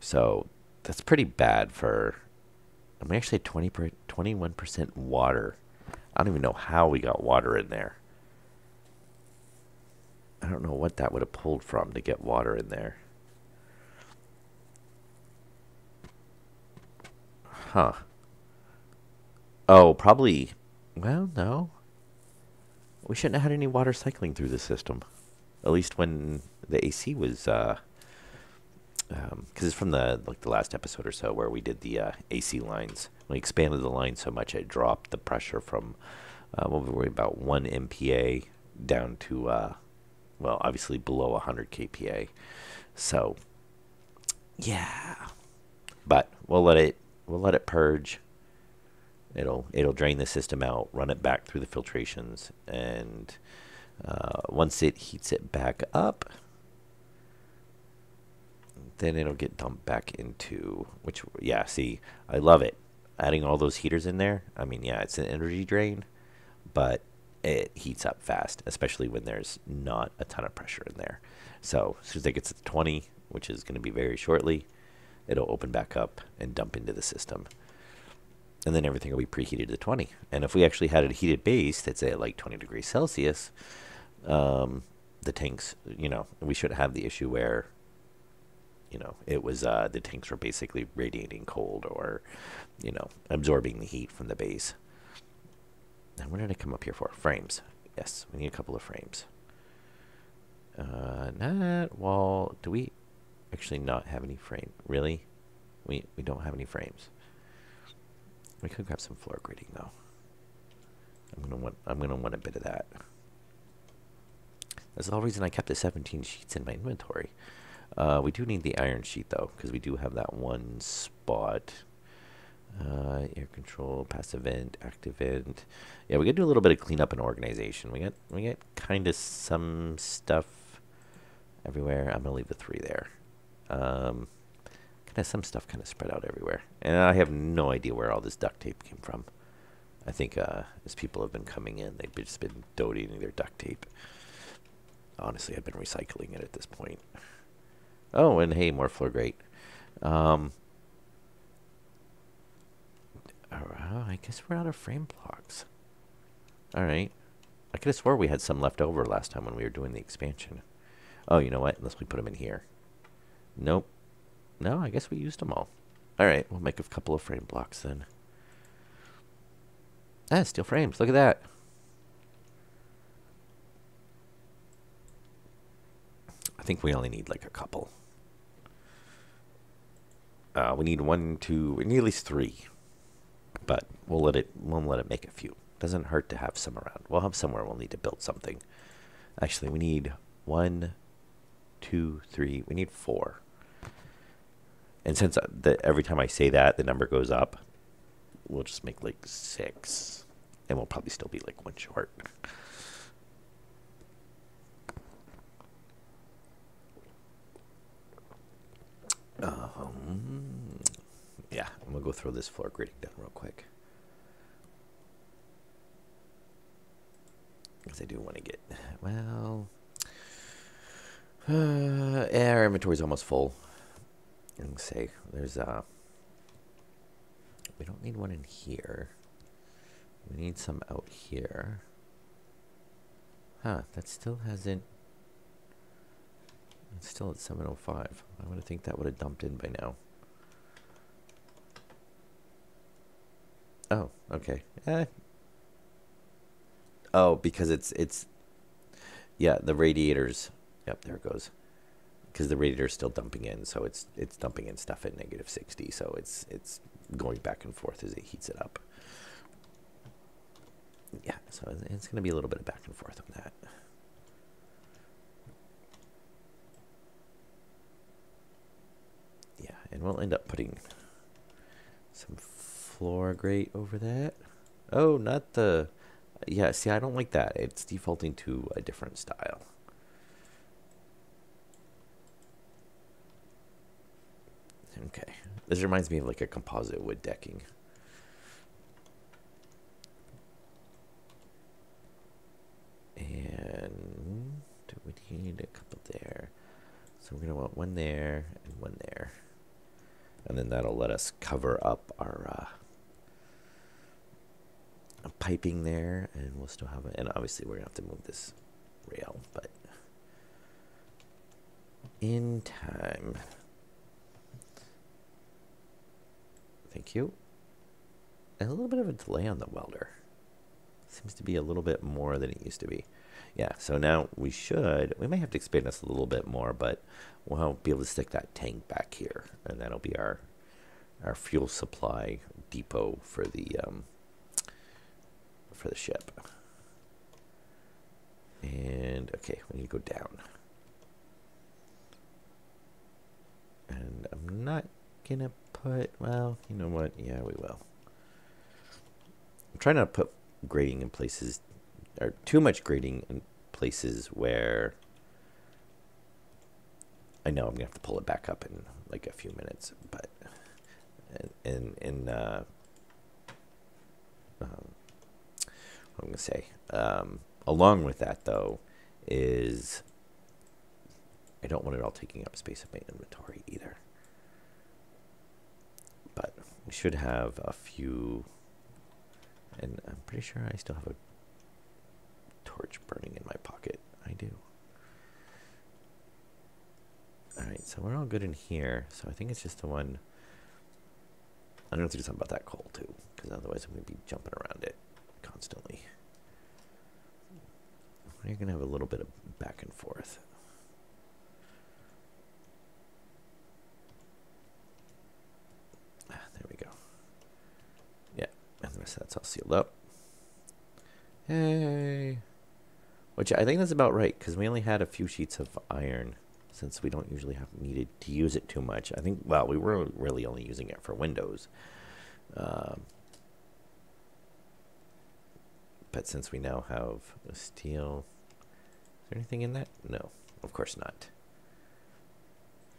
So that's pretty bad for, I mean, actually 21% water. I don't even know how we got water in there. I don't know what that would have pulled from to get water in there. Huh. Oh, probably. Well, no. We shouldn't have had any water cycling through the system. At least when the AC was, because it's from the last episode or so where we did the AC lines. We expanded the line so much it dropped the pressure from, what were we, about 1 MPa down to, well, obviously below 100 kPa. So, yeah. But we'll let it purge. It'll drain the system out, run it back through the filtrations, and Once it heats it back up, then it'll get dumped back into, which, yeah, see, I love it. Adding all those heaters in there, I mean, yeah, it's an energy drain, but it heats up fast, especially when there's not a ton of pressure in there. So as soon as it gets to 20, which is going to be very shortly, it'll open back up and dump into the system. And then everything will be preheated to 20. And if we actually had a heated base that's at like 20 degrees Celsius, the tanks, we shouldn't have the issue where, it was the tanks were basically radiating cold or, absorbing the heat from the base. And what did I come up here for? Frames. Yes, we need a couple of frames. Do we actually not have any frame? Really? We don't have any frames. We could grab some floor grading though. I'm gonna want a bit of that. That's the whole reason I kept the 17 sheets in my inventory. We do need the iron sheet though, because we do have that one spot. Air control, passive vent, active vent. Yeah, we gotta do a little bit of cleanup and organization. We got kind of some stuff everywhere. I'm gonna leave the 3 there. Kind of some stuff kind of spread out everywhere, and I have no idea where all this duct tape came from. I think as people have been coming in, they've just been donating their duct tape. Honestly, I've been recycling it at this point. Oh, and hey, more floor grate. I guess we're out of frame blocks. All right. I could have swore we had some left over last time when we were doing the expansion. Oh, you know what? Unless we put them in here. Nope. No, I guess we used them all. All right, we'll make a couple of frame blocks then. Ah, steel frames. Look at that. I think we only need like a couple. We need we need at least 3. But we'll let it make a few. Doesn't hurt to have some around. We'll have somewhere we'll need to build something. Actually, we need 1, 2, 3. We need 4. And since every time I say that, the number goes up, we'll just make like 6. And we'll probably still be like 1 short. Yeah, I'm going to go throw this floor grading down real quick. Because I do want to get, well, our inventory's almost full. And say, there's we don't need one in here. We need some out here. Huh, that still hasn't, it's still at 705. I would think that would have dumped in by now. Oh, okay. Oh, because it's yeah, the radiators. Yep, there it goes. Because the radiator's still dumping in, so it's dumping in stuff at -60, so it's going back and forth as it heats it up. Yeah, so it's going to be a little bit of back and forth on that. Yeah, and we'll end up putting some floor grate over that. Oh, not the... Yeah, see, I don't like that. It's defaulting to a different style. Okay. This reminds me of like a composite wood decking. And do we need a couple there? So we're going to want 1 there and 1 there. And then that'll let us cover up our piping there, and we'll still have it. And obviously we're going to have to move this rail, but in time. Thank you. And a little bit of a delay on the welder. Seems to be a little bit more than it used to be. Yeah, so now we may have to expand this a little bit more, but we'll be able to stick that tank back here, and that'll be our fuel supply depot for the ship. And okay, we need to go down. And I'm not gonna put, well, you know what? Yeah, we will. I'm trying not to put grading in places, or too much grading in places where I know I'm gonna have to pull it back up in like a few minutes, but what I'm gonna say. Along with that, though, is I don't want it all taking up space in my inventory either. But we should have a few, and I'm pretty sure I still have a torch burning in my pocket. I do. Alright, so we're all good in here. So I think it's just the one. I'm going to have to do something about that coal too, because otherwise I'm going to be jumping around it constantly. We're going to have a little bit of back and forth. There we go. Yeah, and the rest of that's all sealed up. Hey! Which I think that's about right, because we only had a few sheets of iron, since we don't usually have needed to use it too much. I think, well, we were really only using it for windows. But since we now have a steel, is there anything in that? No, of course not.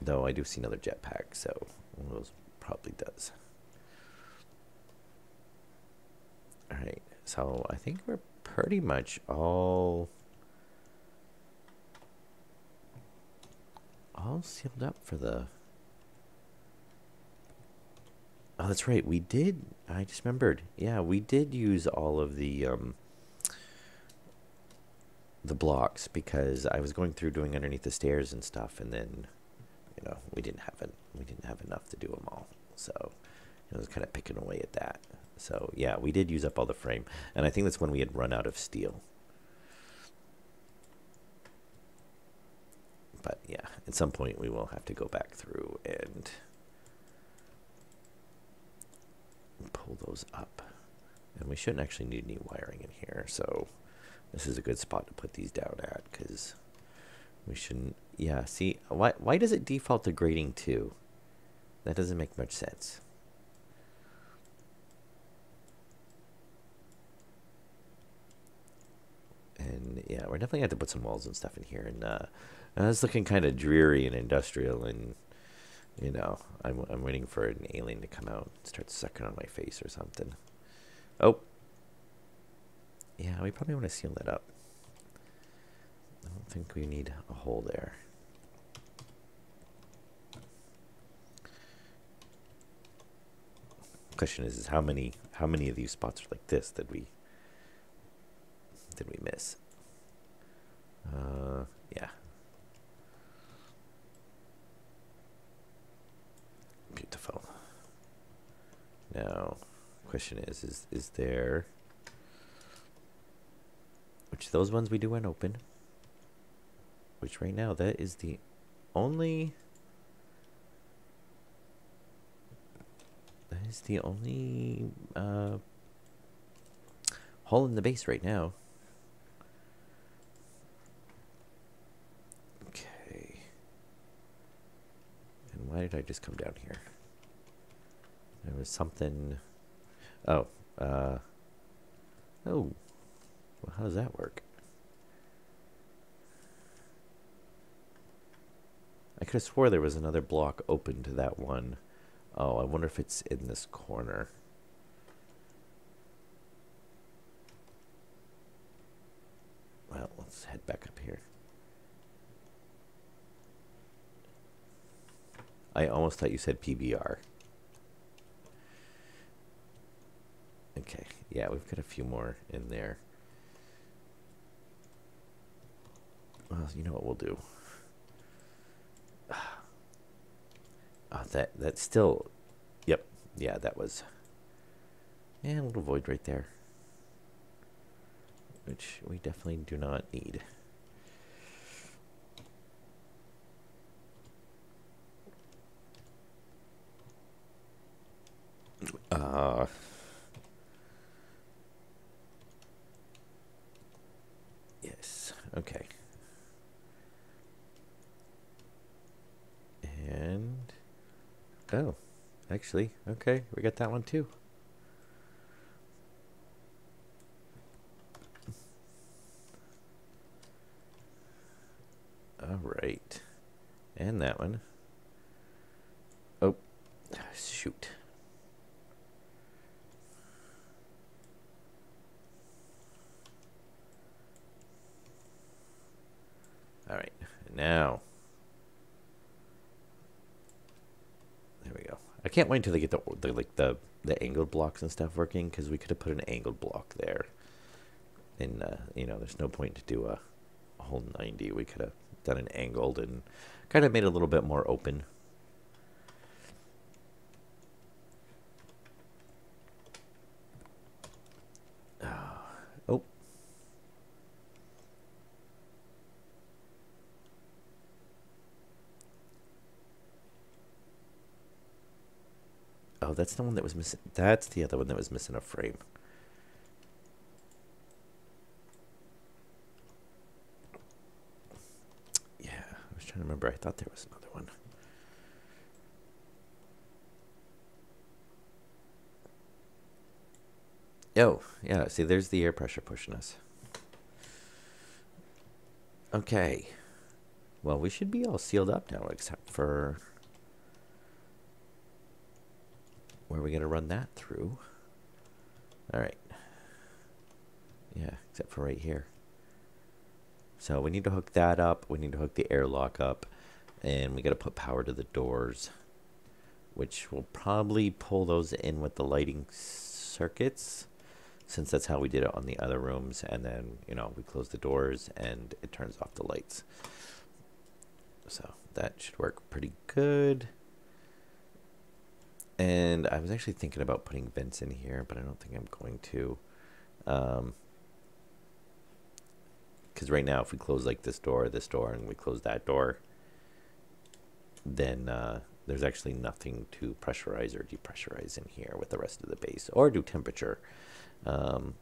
Though I do see another jetpack, so one of those probably does. Alright, so I think we're pretty much all sealed up for the... Oh, that's right, we did, I just remembered. Yeah, we did use all of the blocks, because I was going through doing underneath the stairs and stuff, and then, you know, we didn't have enough to do them all. So I was kind of picking away at that. So yeah, we did use up all the frame, and I think that's when we had run out of steel. But yeah, at some point we will have to go back through and pull those up. And we shouldn't actually need any wiring in here, so this is a good spot to put these down at, because we shouldn't... Yeah, see, why does it default to grading 2? That doesn't make much sense. And yeah, we're definitely going to have to put some walls and stuff in here. And it's looking kind of dreary and industrial, and you know, I'm waiting for an alien to come out and start sucking on my face or something. Oh, yeah, we probably want to seal that up. I don't think we need a hole there. Question is how many of these spots are like this that we miss? Yeah. Beautiful. Now, question is there, which those ones we do want open, which right now that is the only hole in the base right now. Okay. And why did I just come down here? There was something... Oh. Oh. Well, how does that work? I could have swore there was another block open to that one. Oh, I wonder if it's in this corner. Well, let's head back up here. I almost thought you said PBR. Okay, yeah, we've got a few more in there. Well, you know what we'll do. That's still... Yep, yeah, that was... Yeah, a little void right there. Which we definitely do not need. Yes, okay. And... Oh, actually, okay, we got that one too. And that one. Oh, shoot. All right, now. There we go. I can't wait until they get the angled blocks and stuff working, because we could have put an angled block there. And, there's no point to do a whole 90. We could have done an angled and kind of made it a little bit more open. Oh. Oh, that's the one that was missing. That's the other one that was missing a frame. Yeah, I was trying to remember. I thought there was another one. Oh, yeah. See, there's the air pressure pushing us. Okay. Well, we should be all sealed up now, except for where are we going to run that through? All right. Yeah, except for right here. So we need to hook that up. We need to hook the airlock up. And we got to put power to the doors, which will probably pull those in with the lighting circuits, since that's how we did it on the other rooms. And then, we close the doors and it turns off the lights. So that should work pretty good. And I was actually thinking about putting vents in here, but I don't think I'm going to. Because right now, if we close like this door, and we close that door, then there's actually nothing to pressurize or depressurize in here with the rest of the base, or do temperature. But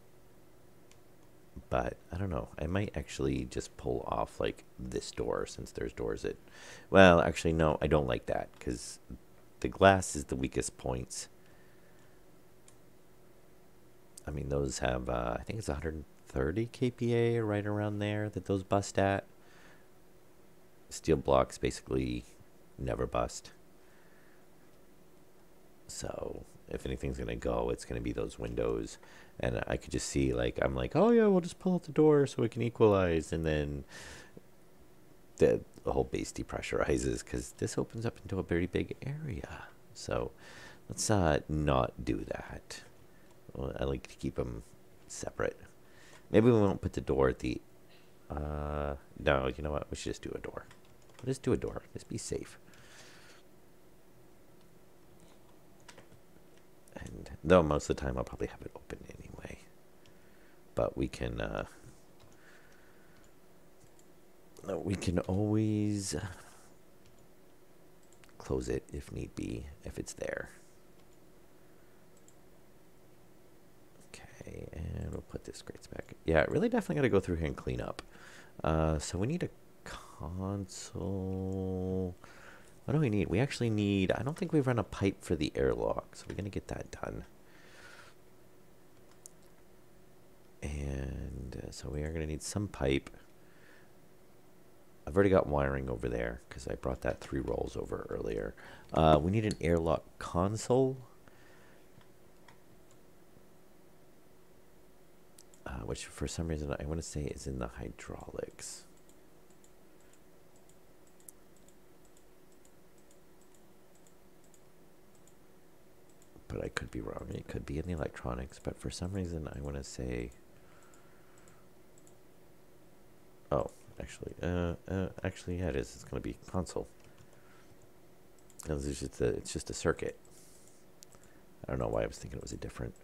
I don't know. I might actually just pull off like this door, since there's doors that... Well, actually, no, I don't like that, because the glass is the weakest points. I mean, those have, I think it's 130 kPa, right around there, that those bust at. Steel blocks basically never bust. So if anything's going to go, it's going to be those windows. And I could just see, I'm like, oh yeah, we'll just pull out the door so we can equalize. And then the whole base depressurizes, because this opens up into a very big area. So let's not do that. Well, I like to keep them separate. Maybe we won't put the door at the... no, you know what? We should just do a door. We'll just do a door. Just be safe. And though most of the time I'll probably have it open anyway. But we can always close it if need be, if it's there. Okay, and we'll put this grates back. Yeah, really definitely got to go through here and clean up. So we need a console. What do we need? We actually need... I don't think we've run a pipe for the airlock, so we're going to get that done. And so we are going to need some pipe. I've already got wiring over there, because I brought that 3 rolls over earlier. We need an airlock console. Which for some reason I want to say is in the hydraulics. But I could be wrong. It could be in the electronics, but for some reason I want to say... Oh, actually, yeah, it is. It's going to be console. It's just a circuit. I don't know why I was thinking it was a different...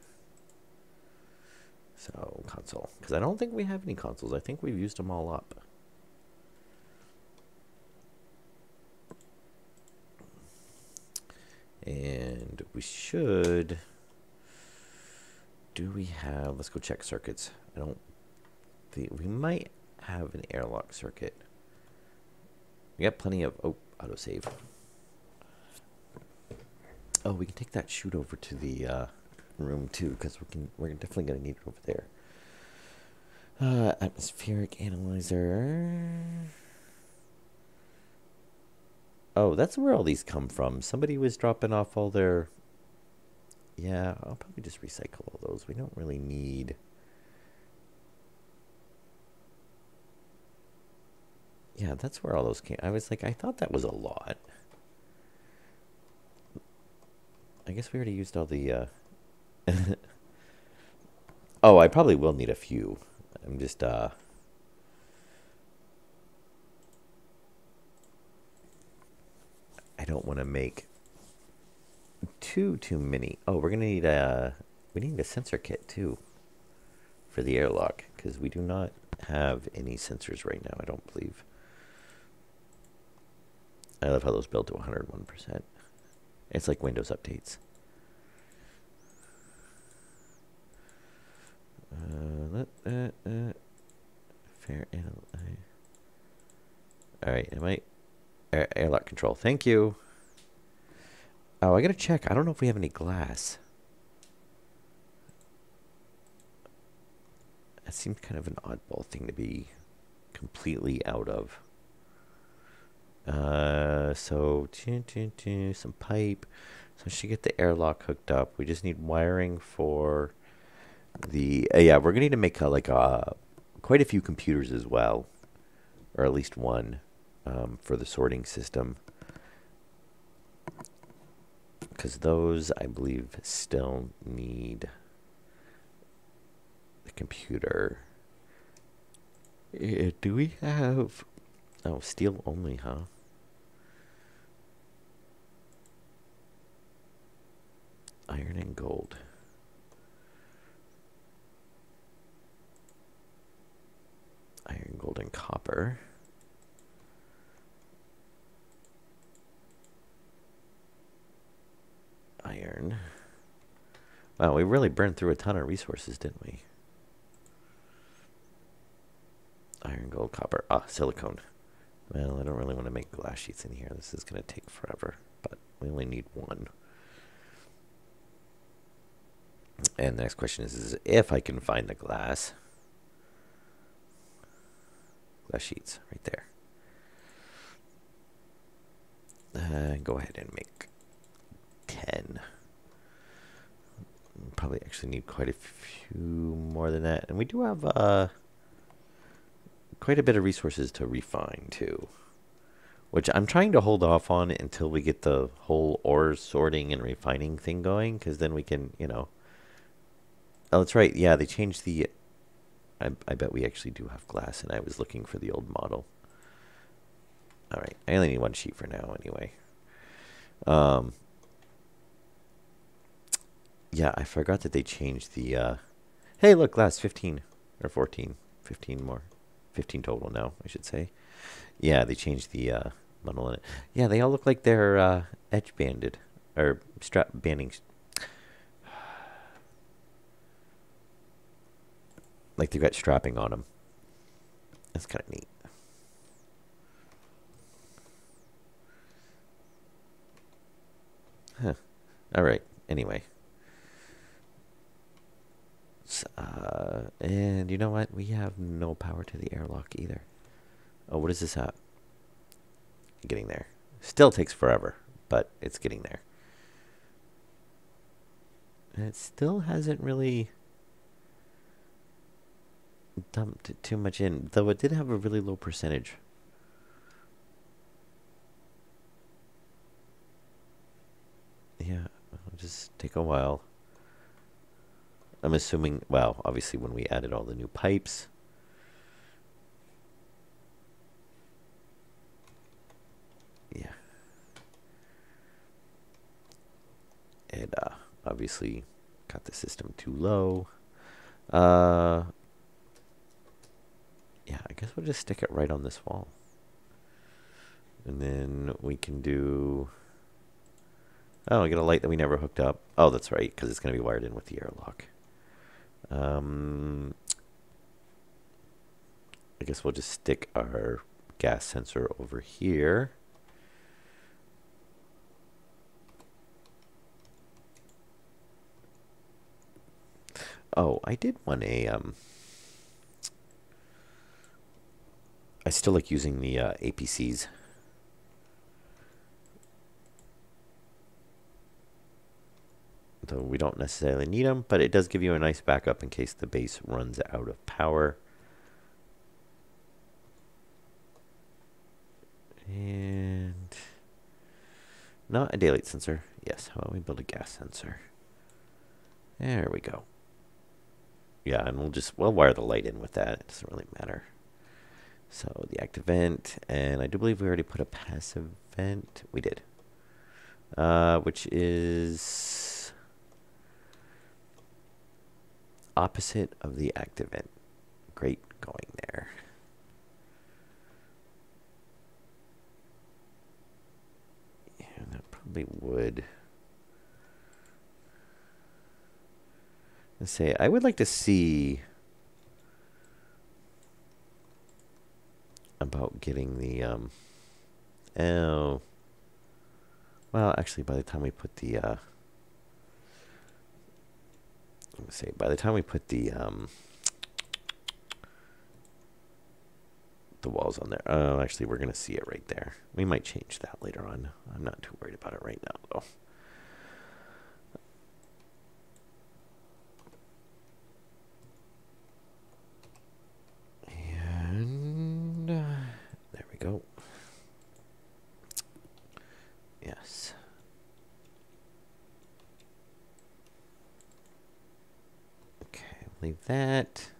So, console. Because I don't think we have any consoles. I think we've used them all up. And we should... Do we have... Let's go check circuits. I don't... We might have an airlock circuit. We got plenty of... Oh, autosave. Oh, we can take that chute over to the... room too, because we're definitely going to need it over there. Atmospheric analyzer. Oh, that's where all these come from. Somebody was dropping off all their... Yeah, I'll probably just recycle all those. We don't really need... Yeah, that's where all those came. I was like, I thought that was a lot. I guess we already used all the... Oh, I probably will need a few. I'm just... I don't want to make too many. Oh, we're gonna need we need a sensor kit too for the airlock because we do not have any sensors right now. I don't believe. I love how those build to 101%. It's like Windows updates. Fair and all right. Am I airlock control? Thank you. Oh, I gotta check. I don't know if we have any glass. That seems kind of an oddball thing to be completely out of. So some pipe. So she get the airlock hooked up. We just need wiring for the. Yeah, we're gonna need to make quite a few computers as well, or at least one, for the sorting system. Because those, I believe, still need the computer. Do we have... Oh, steel only, huh? Iron and gold. Iron, gold, and copper. Iron. Wow, we really burned through a ton of resources, didn't we? Iron, gold, copper. Ah, silicone. Well, I don't really want to make glass sheets in here. This is going to take forever, but we only need one. And the next question is if I can find the glass. Glass sheets, right there. Go ahead and make 10. Probably actually need quite a few more than that. And we do have quite a bit of resources to refine too, which I'm trying to hold off on until we get the whole ore sorting and refining thing going, because then we can, you know. Oh, that's right. Yeah, they changed the... I bet we actually do have glass, and I was looking for the old model. All right. I only need one sheet for now anyway. Yeah, I forgot that they changed the... Hey, look, glass, 15 or 14. 15 more. 15 total now, I should say. Yeah, they changed the model in it. Yeah, they all look like they're edge banded. Or strap banding. Like they've got strapping on them. That's kind of neat. Huh. All right. Anyway. And you know what? We have no power to the airlock either. Oh, what is this at? Getting there. Still takes forever, but it's getting there. And it still hasn't really dumped too much in, though it did have a really low percentage. Yeah, it'll just take a while. I'm assuming, well, obviously when we added all the new pipes. Yeah. It obviously got the system too low. Yeah, I guess we'll just stick it right on this wall. And then we can do... Oh, I get a light that we never hooked up. Oh, that's right, because it's going to be wired in with the airlock. I guess we'll just stick our gas sensor over here. Oh, I did want a... I still like using the APCs. though we don't necessarily need them, but it does give you a nice backup in case the base runs out of power. And not a daylight sensor. Yes, how about we build a gas sensor? There we go. Yeah, and we'll wire the light in with that. It doesn't really matter. So the active vent, and I do believe we already put a passive vent. We did. Which is opposite of the active vent. Great going there. Yeah, that probably would. Let's say I would like to see about getting the oh, well, actually by the time we put the let's say by the time we put the walls on there, oh, actually we're gonna see it right there. We might change that later on. I'm not too worried about it right now though. And there we go. Yes. Okay, leave that.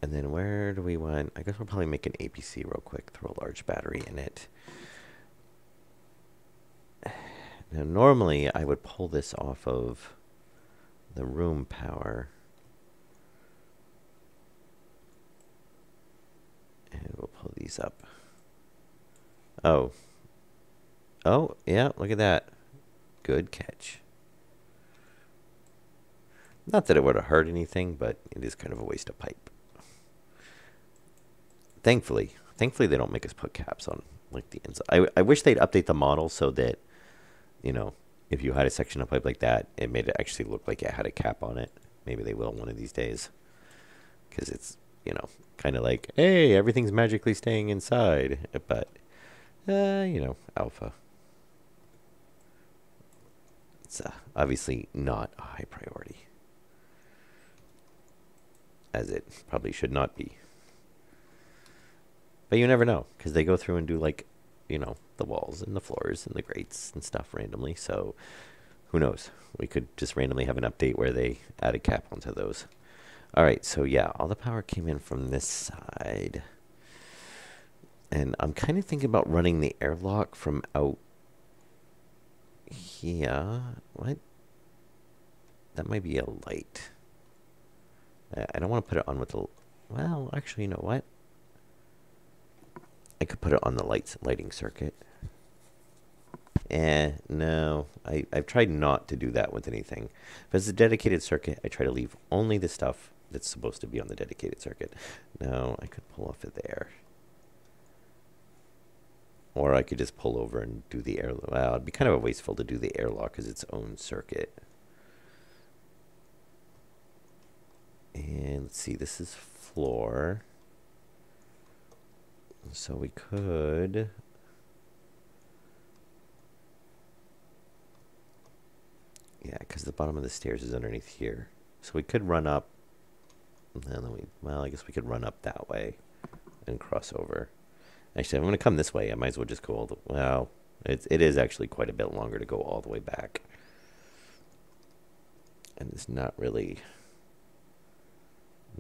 And then where do we want? I guess we'll probably make an APC real quick. Throw a large battery in it. Now, normally I would pull this off of the room power. And we'll pull these up. Oh. Oh, yeah, look at that. Good catch. Not that it would have hurt anything, but it is kind of a waste of pipe. Thankfully they don't make us put caps on like the inside. I wish they'd update the model so that, you know, if you had a section of pipe like that, it made it actually look like it had a cap on it. Maybe they will one of these days. Because it's, you know, kind of like, hey, everything's magically staying inside. But, you know, alpha. It's obviously not a high priority. As it probably should not be. But you never know, because they go through and do, like, you know, the walls and the floors and the grates and stuff randomly. So, who knows? We could just randomly have an update where they add a cap onto those. All right, so yeah, all the power came in from this side. And I'm kind of thinking about running the airlock from out here. What? That might be a light. I don't want to put it on with the... Well, actually, you know what? I could put it on the lighting circuit. No. I've tried not to do that with anything. If it's a dedicated circuit, I try to leave only the stuff that's supposed to be on the dedicated circuit. No, I could pull off of there. Or I could just pull over and do the airlock. Well, it'd be kind of a wasteful to do the airlock as its own circuit. And let's see, this is floor. So we could... Yeah, because the bottom of the stairs is underneath here. So we could run up. And then well, I guess we could run up that way and cross over. Actually, I'm going to come this way. I might as well just go all the... Well, it is actually quite a bit longer to go all the way back. And it's not really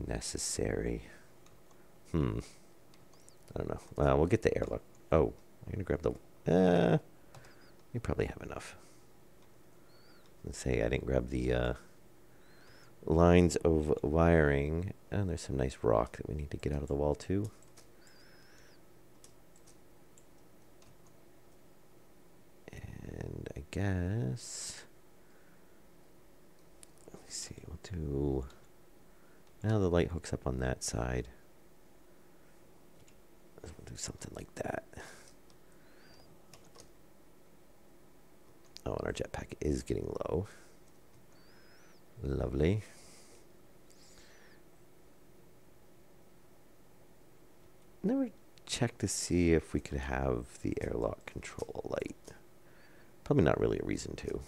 necessary. I don't know. Well, we'll get the airlock. Oh, I'm going to grab the... we probably have enough. Let's say I didn't grab the lines of wiring. And there's some nice rock that we need to get out of the wall too. And I guess... Let me see, we'll do... Now the light hooks up on that side. We'll do something like that. Oh, and our jetpack is getting low. Lovely. Never check to see if we could have the airlock control light. Probably not really a reason to.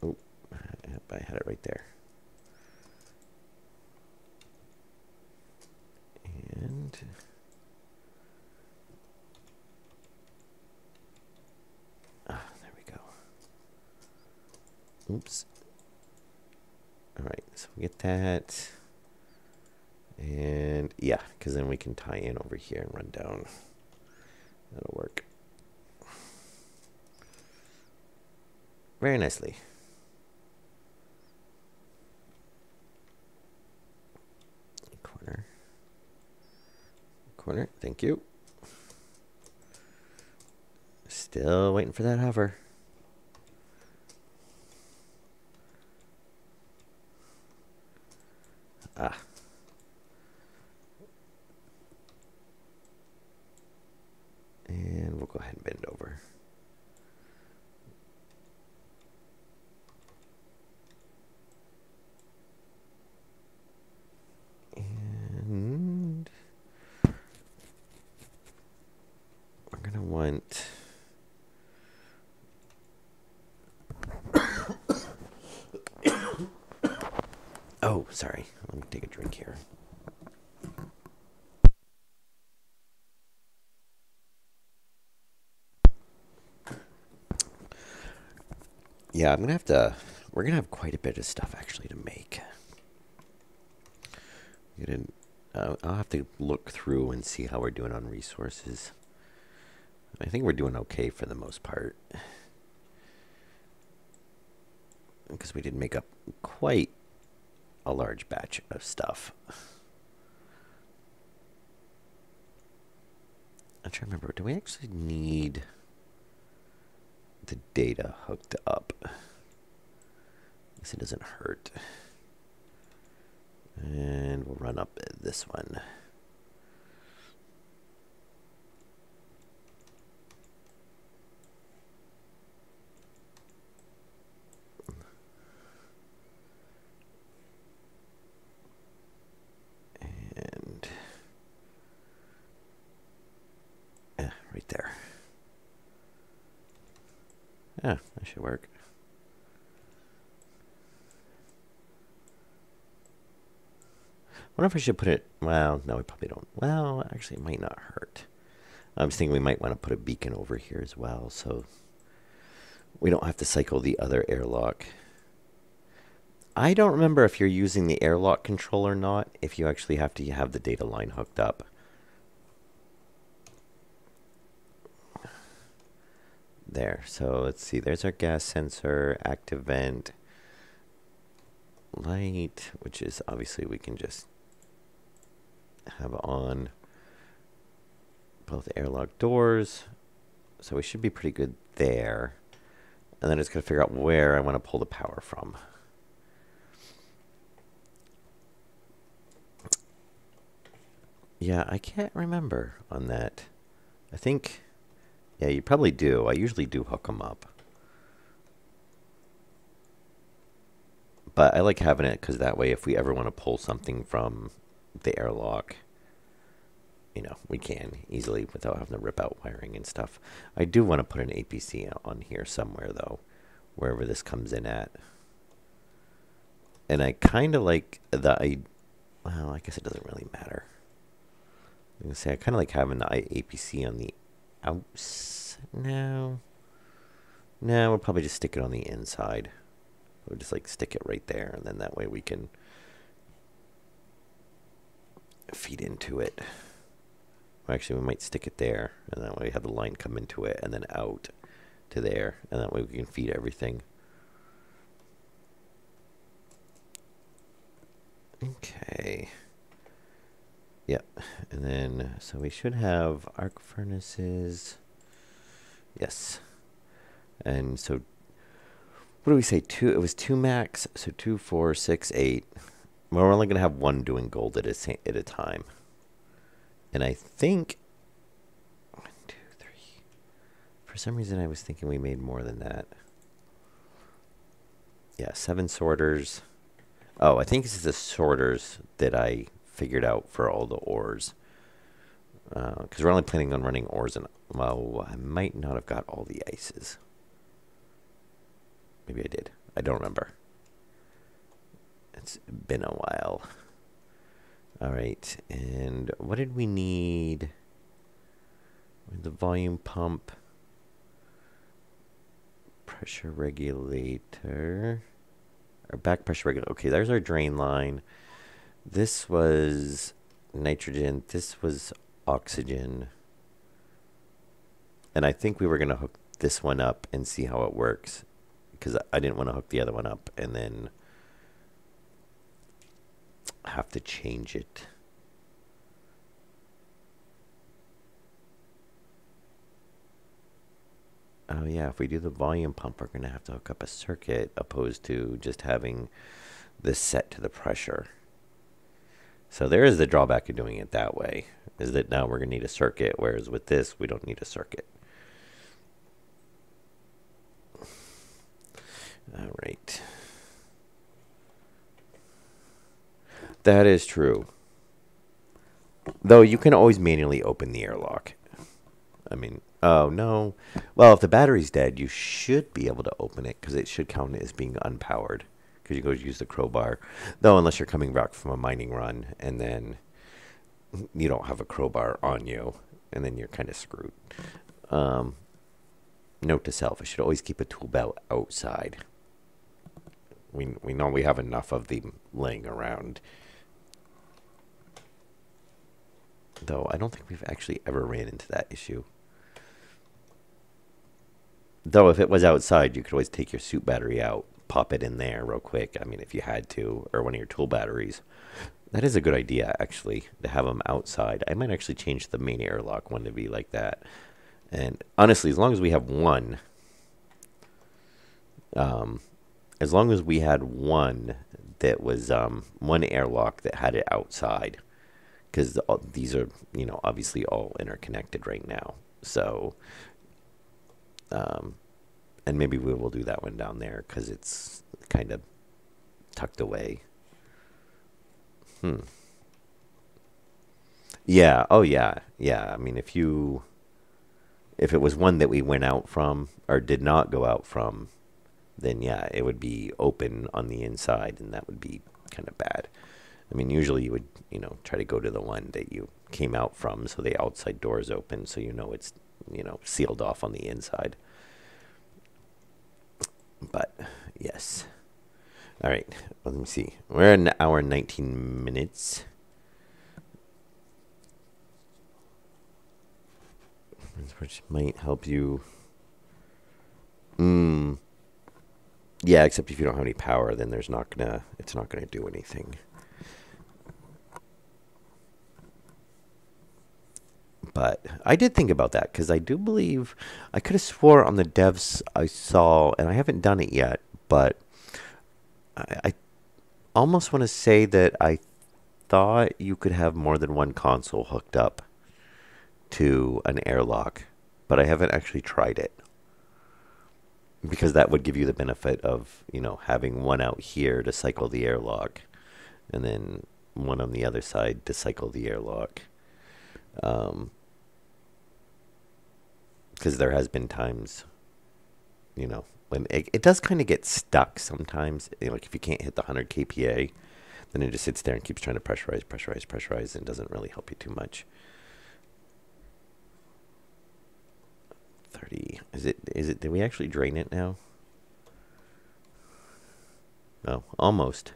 Oh, yep, I had it right there. And there we go. Oops. All right, so we get that. And yeah, because then we can tie in over here and run down. That'll work. Very nicely. Corner. Corner, thank you. Still waiting for that hover. Ah. And we'll go ahead and bend over. And we're going to want... Oh, sorry. Let me take a drink here. Yeah, we're gonna have quite a bit of stuff actually to make. I'll have to look through and see how we're doing on resources. I think we're doing okay for the most part. Because we did make up quite a large batch of stuff. I'm trying to remember, do we actually need the data hooked up? I guess it doesn't hurt. And we'll run up this one. And right there. Yeah, that should work. I wonder if I should put it, well, no, we probably don't. Well, actually, it might not hurt. I was thinking we might want to put a beacon over here as well, so we don't have to cycle the other airlock. I don't remember if you're using the airlock control or not, if you actually have to have the data line hooked up. There, so let's see, there's our gas sensor, active vent, light, which is obviously we can just have on both airlock doors. So we should be pretty good there. And then it's going to figure out where I want to pull the power from. Yeah, I can't remember on that. I think, yeah, you probably do. I usually do hook them up. But I like having it because that way if we ever want to pull something from the airlock, you know, we can easily without having to rip out wiring and stuff. I do want to put an APC on here somewhere, though, wherever this comes in at. And I kind of like well, I guess it doesn't really matter. I'm going to say I kind of like having the APC on the outside. No, we'll probably just stick it on the inside. We'll just like stick it right there, and then that way we can feed into it. Well, actually, we might stick it there, and that way we have the line come into it and then out to there, and that way we can feed everything. Okay. Yep. And then, so we should have arc furnaces. Yes. And so, what do we say? It was 2 max, so 2, 4, 6, 8. Well, we're only going to have 1 doing gold at a time. And I think 1, 2, 3. For some reason, I was thinking we made more than that. Yeah, 7 sorters. Oh, I think this is the sorters that I figured out for all the ores. Because we're only planning on running ores and, well, I might not have got all the ices. Maybe I did. I don't remember. It's been a while. All right, and what did we need? The volume pump, pressure regulator, our back pressure regulator. Okay, there's our drain line. This was nitrogen. This was oxygen. And I think we were going to hook this one up and see how it works, because I didn't want to hook the other one up and then have to change it. Oh yeah, if we do the volume pump, we're going to have to hook up a circuit opposed to just having this set to the pressure. So there is the drawback of doing it that way, is that now we're going to need a circuit, whereas with this, we don't need a circuit. All right. That is true. Though you can always manually open the airlock. I mean, oh no. Well, if the battery's dead, you should be able to open it because it should count as being unpowered. Because you go use the crowbar. Though, unless you're coming back from a mining run and then you don't have a crowbar on you, and then you're kind of screwed. Note to self, I should always keep a tool belt outside. We know we have enough of them laying around. Though, I don't think we've actually ever ran into that issue. Though, if it was outside, you could always take your suit battery out, pop it in there real quick. I mean, if you had to, or one of your tool batteries. That is a good idea, actually, to have them outside. I might actually change the main airlock one to be like that. And honestly, as long as we have one, as long as we had one that was one airlock that had it outside, because these are, you know, obviously all interconnected right now. So, and maybe we will do that one down there because it's kind of tucked away. Yeah. Oh, yeah. Yeah. I mean, if it was one that we went out from or did not go out from, then yeah, it would be open on the inside, and that would be kind of bad. I mean, usually you would, you know, try to go to the one that you came out from, so the outside door is open, so you know it's, you know, sealed off on the inside. But yes. All right, well, let me see. We're an hour and 19 minutes. Which might help you. Yeah, except if you don't have any power, then it's not gonna do anything. But I did think about that, because I do believe I could have swore on the devs I saw, and I haven't done it yet, but I almost want to say that I thought you could have more than one console hooked up to an airlock, but I haven't actually tried it, because that would give you the benefit of, you know, having one out here to cycle the airlock, and then one on the other side to cycle the airlock. Because there has been times, you know, when it does kind of get stuck sometimes. You know, like if you can't hit the 100 kPa, then it just sits there and keeps trying to pressurize, and doesn't really help you too much. 30. Is it, did we actually drain it now? Oh, almost.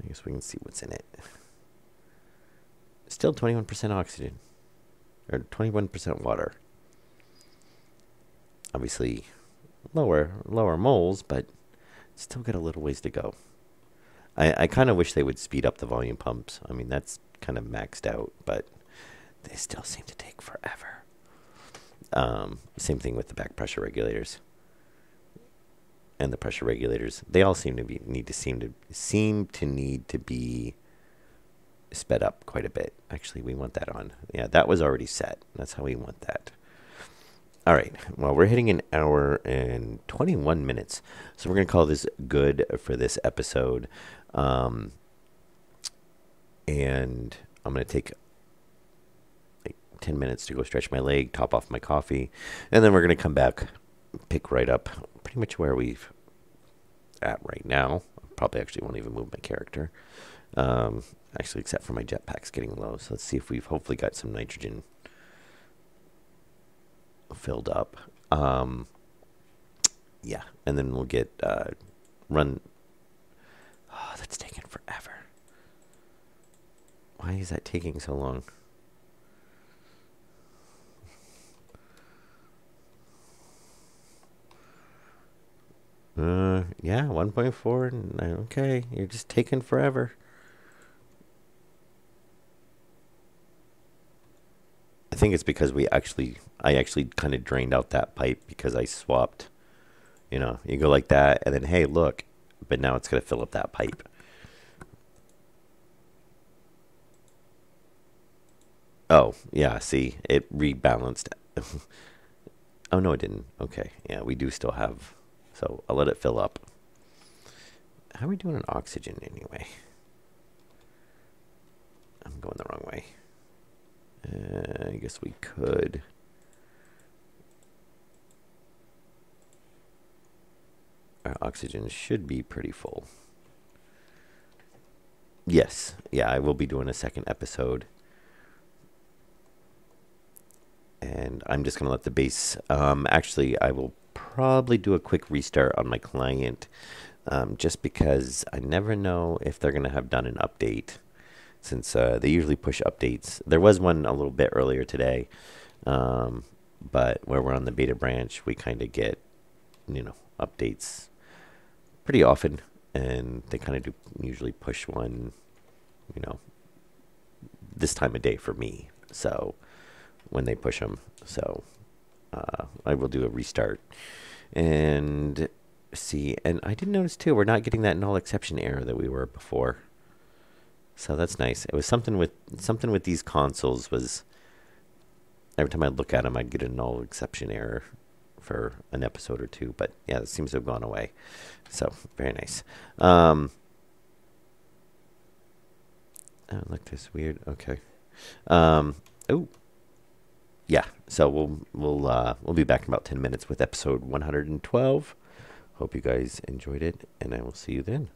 I guess we can see what's in it. Still 21% oxygen. Or 21% water. Obviously, lower moles, but still got a little ways to go. I kind of wish they would speed up the volume pumps. I mean, that's kind of maxed out, but they still seem to take forever. Same thing with the back pressure regulators. And the pressure regulators, they all seem to need to be sped up quite a bit. Actually, we want that on. Yeah, that was already set. That's how we want that. All right. Well, we're hitting an hour and 21 minutes. So we're going to call this good for this episode. And I'm going to take 10 minutes to go stretch my leg, top off my coffee, and then we're going to come back, pick right up pretty much where we've at right now. Probably actually won't even move my character. Actually, except for my jetpack's getting low. So let's see if we've hopefully got some nitrogen filled up. Yeah, and then we'll get run. Oh, that's taking forever. Why is that taking so long? Yeah, 1.4. Okay, you're just taking forever. I think it's because I actually kind of drained out that pipe because I swapped. You know, you go like that, and then hey, look, but now it's gonna fill up that pipe. Oh, yeah, see, it rebalanced. Oh, no, it didn't. Okay, yeah, we do still have, so I'll let it fill up. How are we doing on oxygen anyway? I'm going the wrong way. I guess we could. Our oxygen should be pretty full. Yes, yeah, I will be doing a second episode. And I'm just going to let the base, actually, I will probably do a quick restart on my client, just because I never know if they're going to have done an update, since they usually push updates. There was one a little bit earlier today, but where we're on the beta branch, we kind of get, updates pretty often, and they kind of do usually push one, this time of day for me. So when they push them, so I will do a restart and see. And I did notice too, we're not getting that null exception error that we were before. So that's nice. It was something with these consoles was every time I look at them, I'd get a null exception error for an episode or two. But yeah, it seems to have gone away. So very nice. Oh, look, this weird. Okay. Oh, yeah. So we'll be back in about 10 minutes with episode 112. Hope you guys enjoyed it, and I will see you then.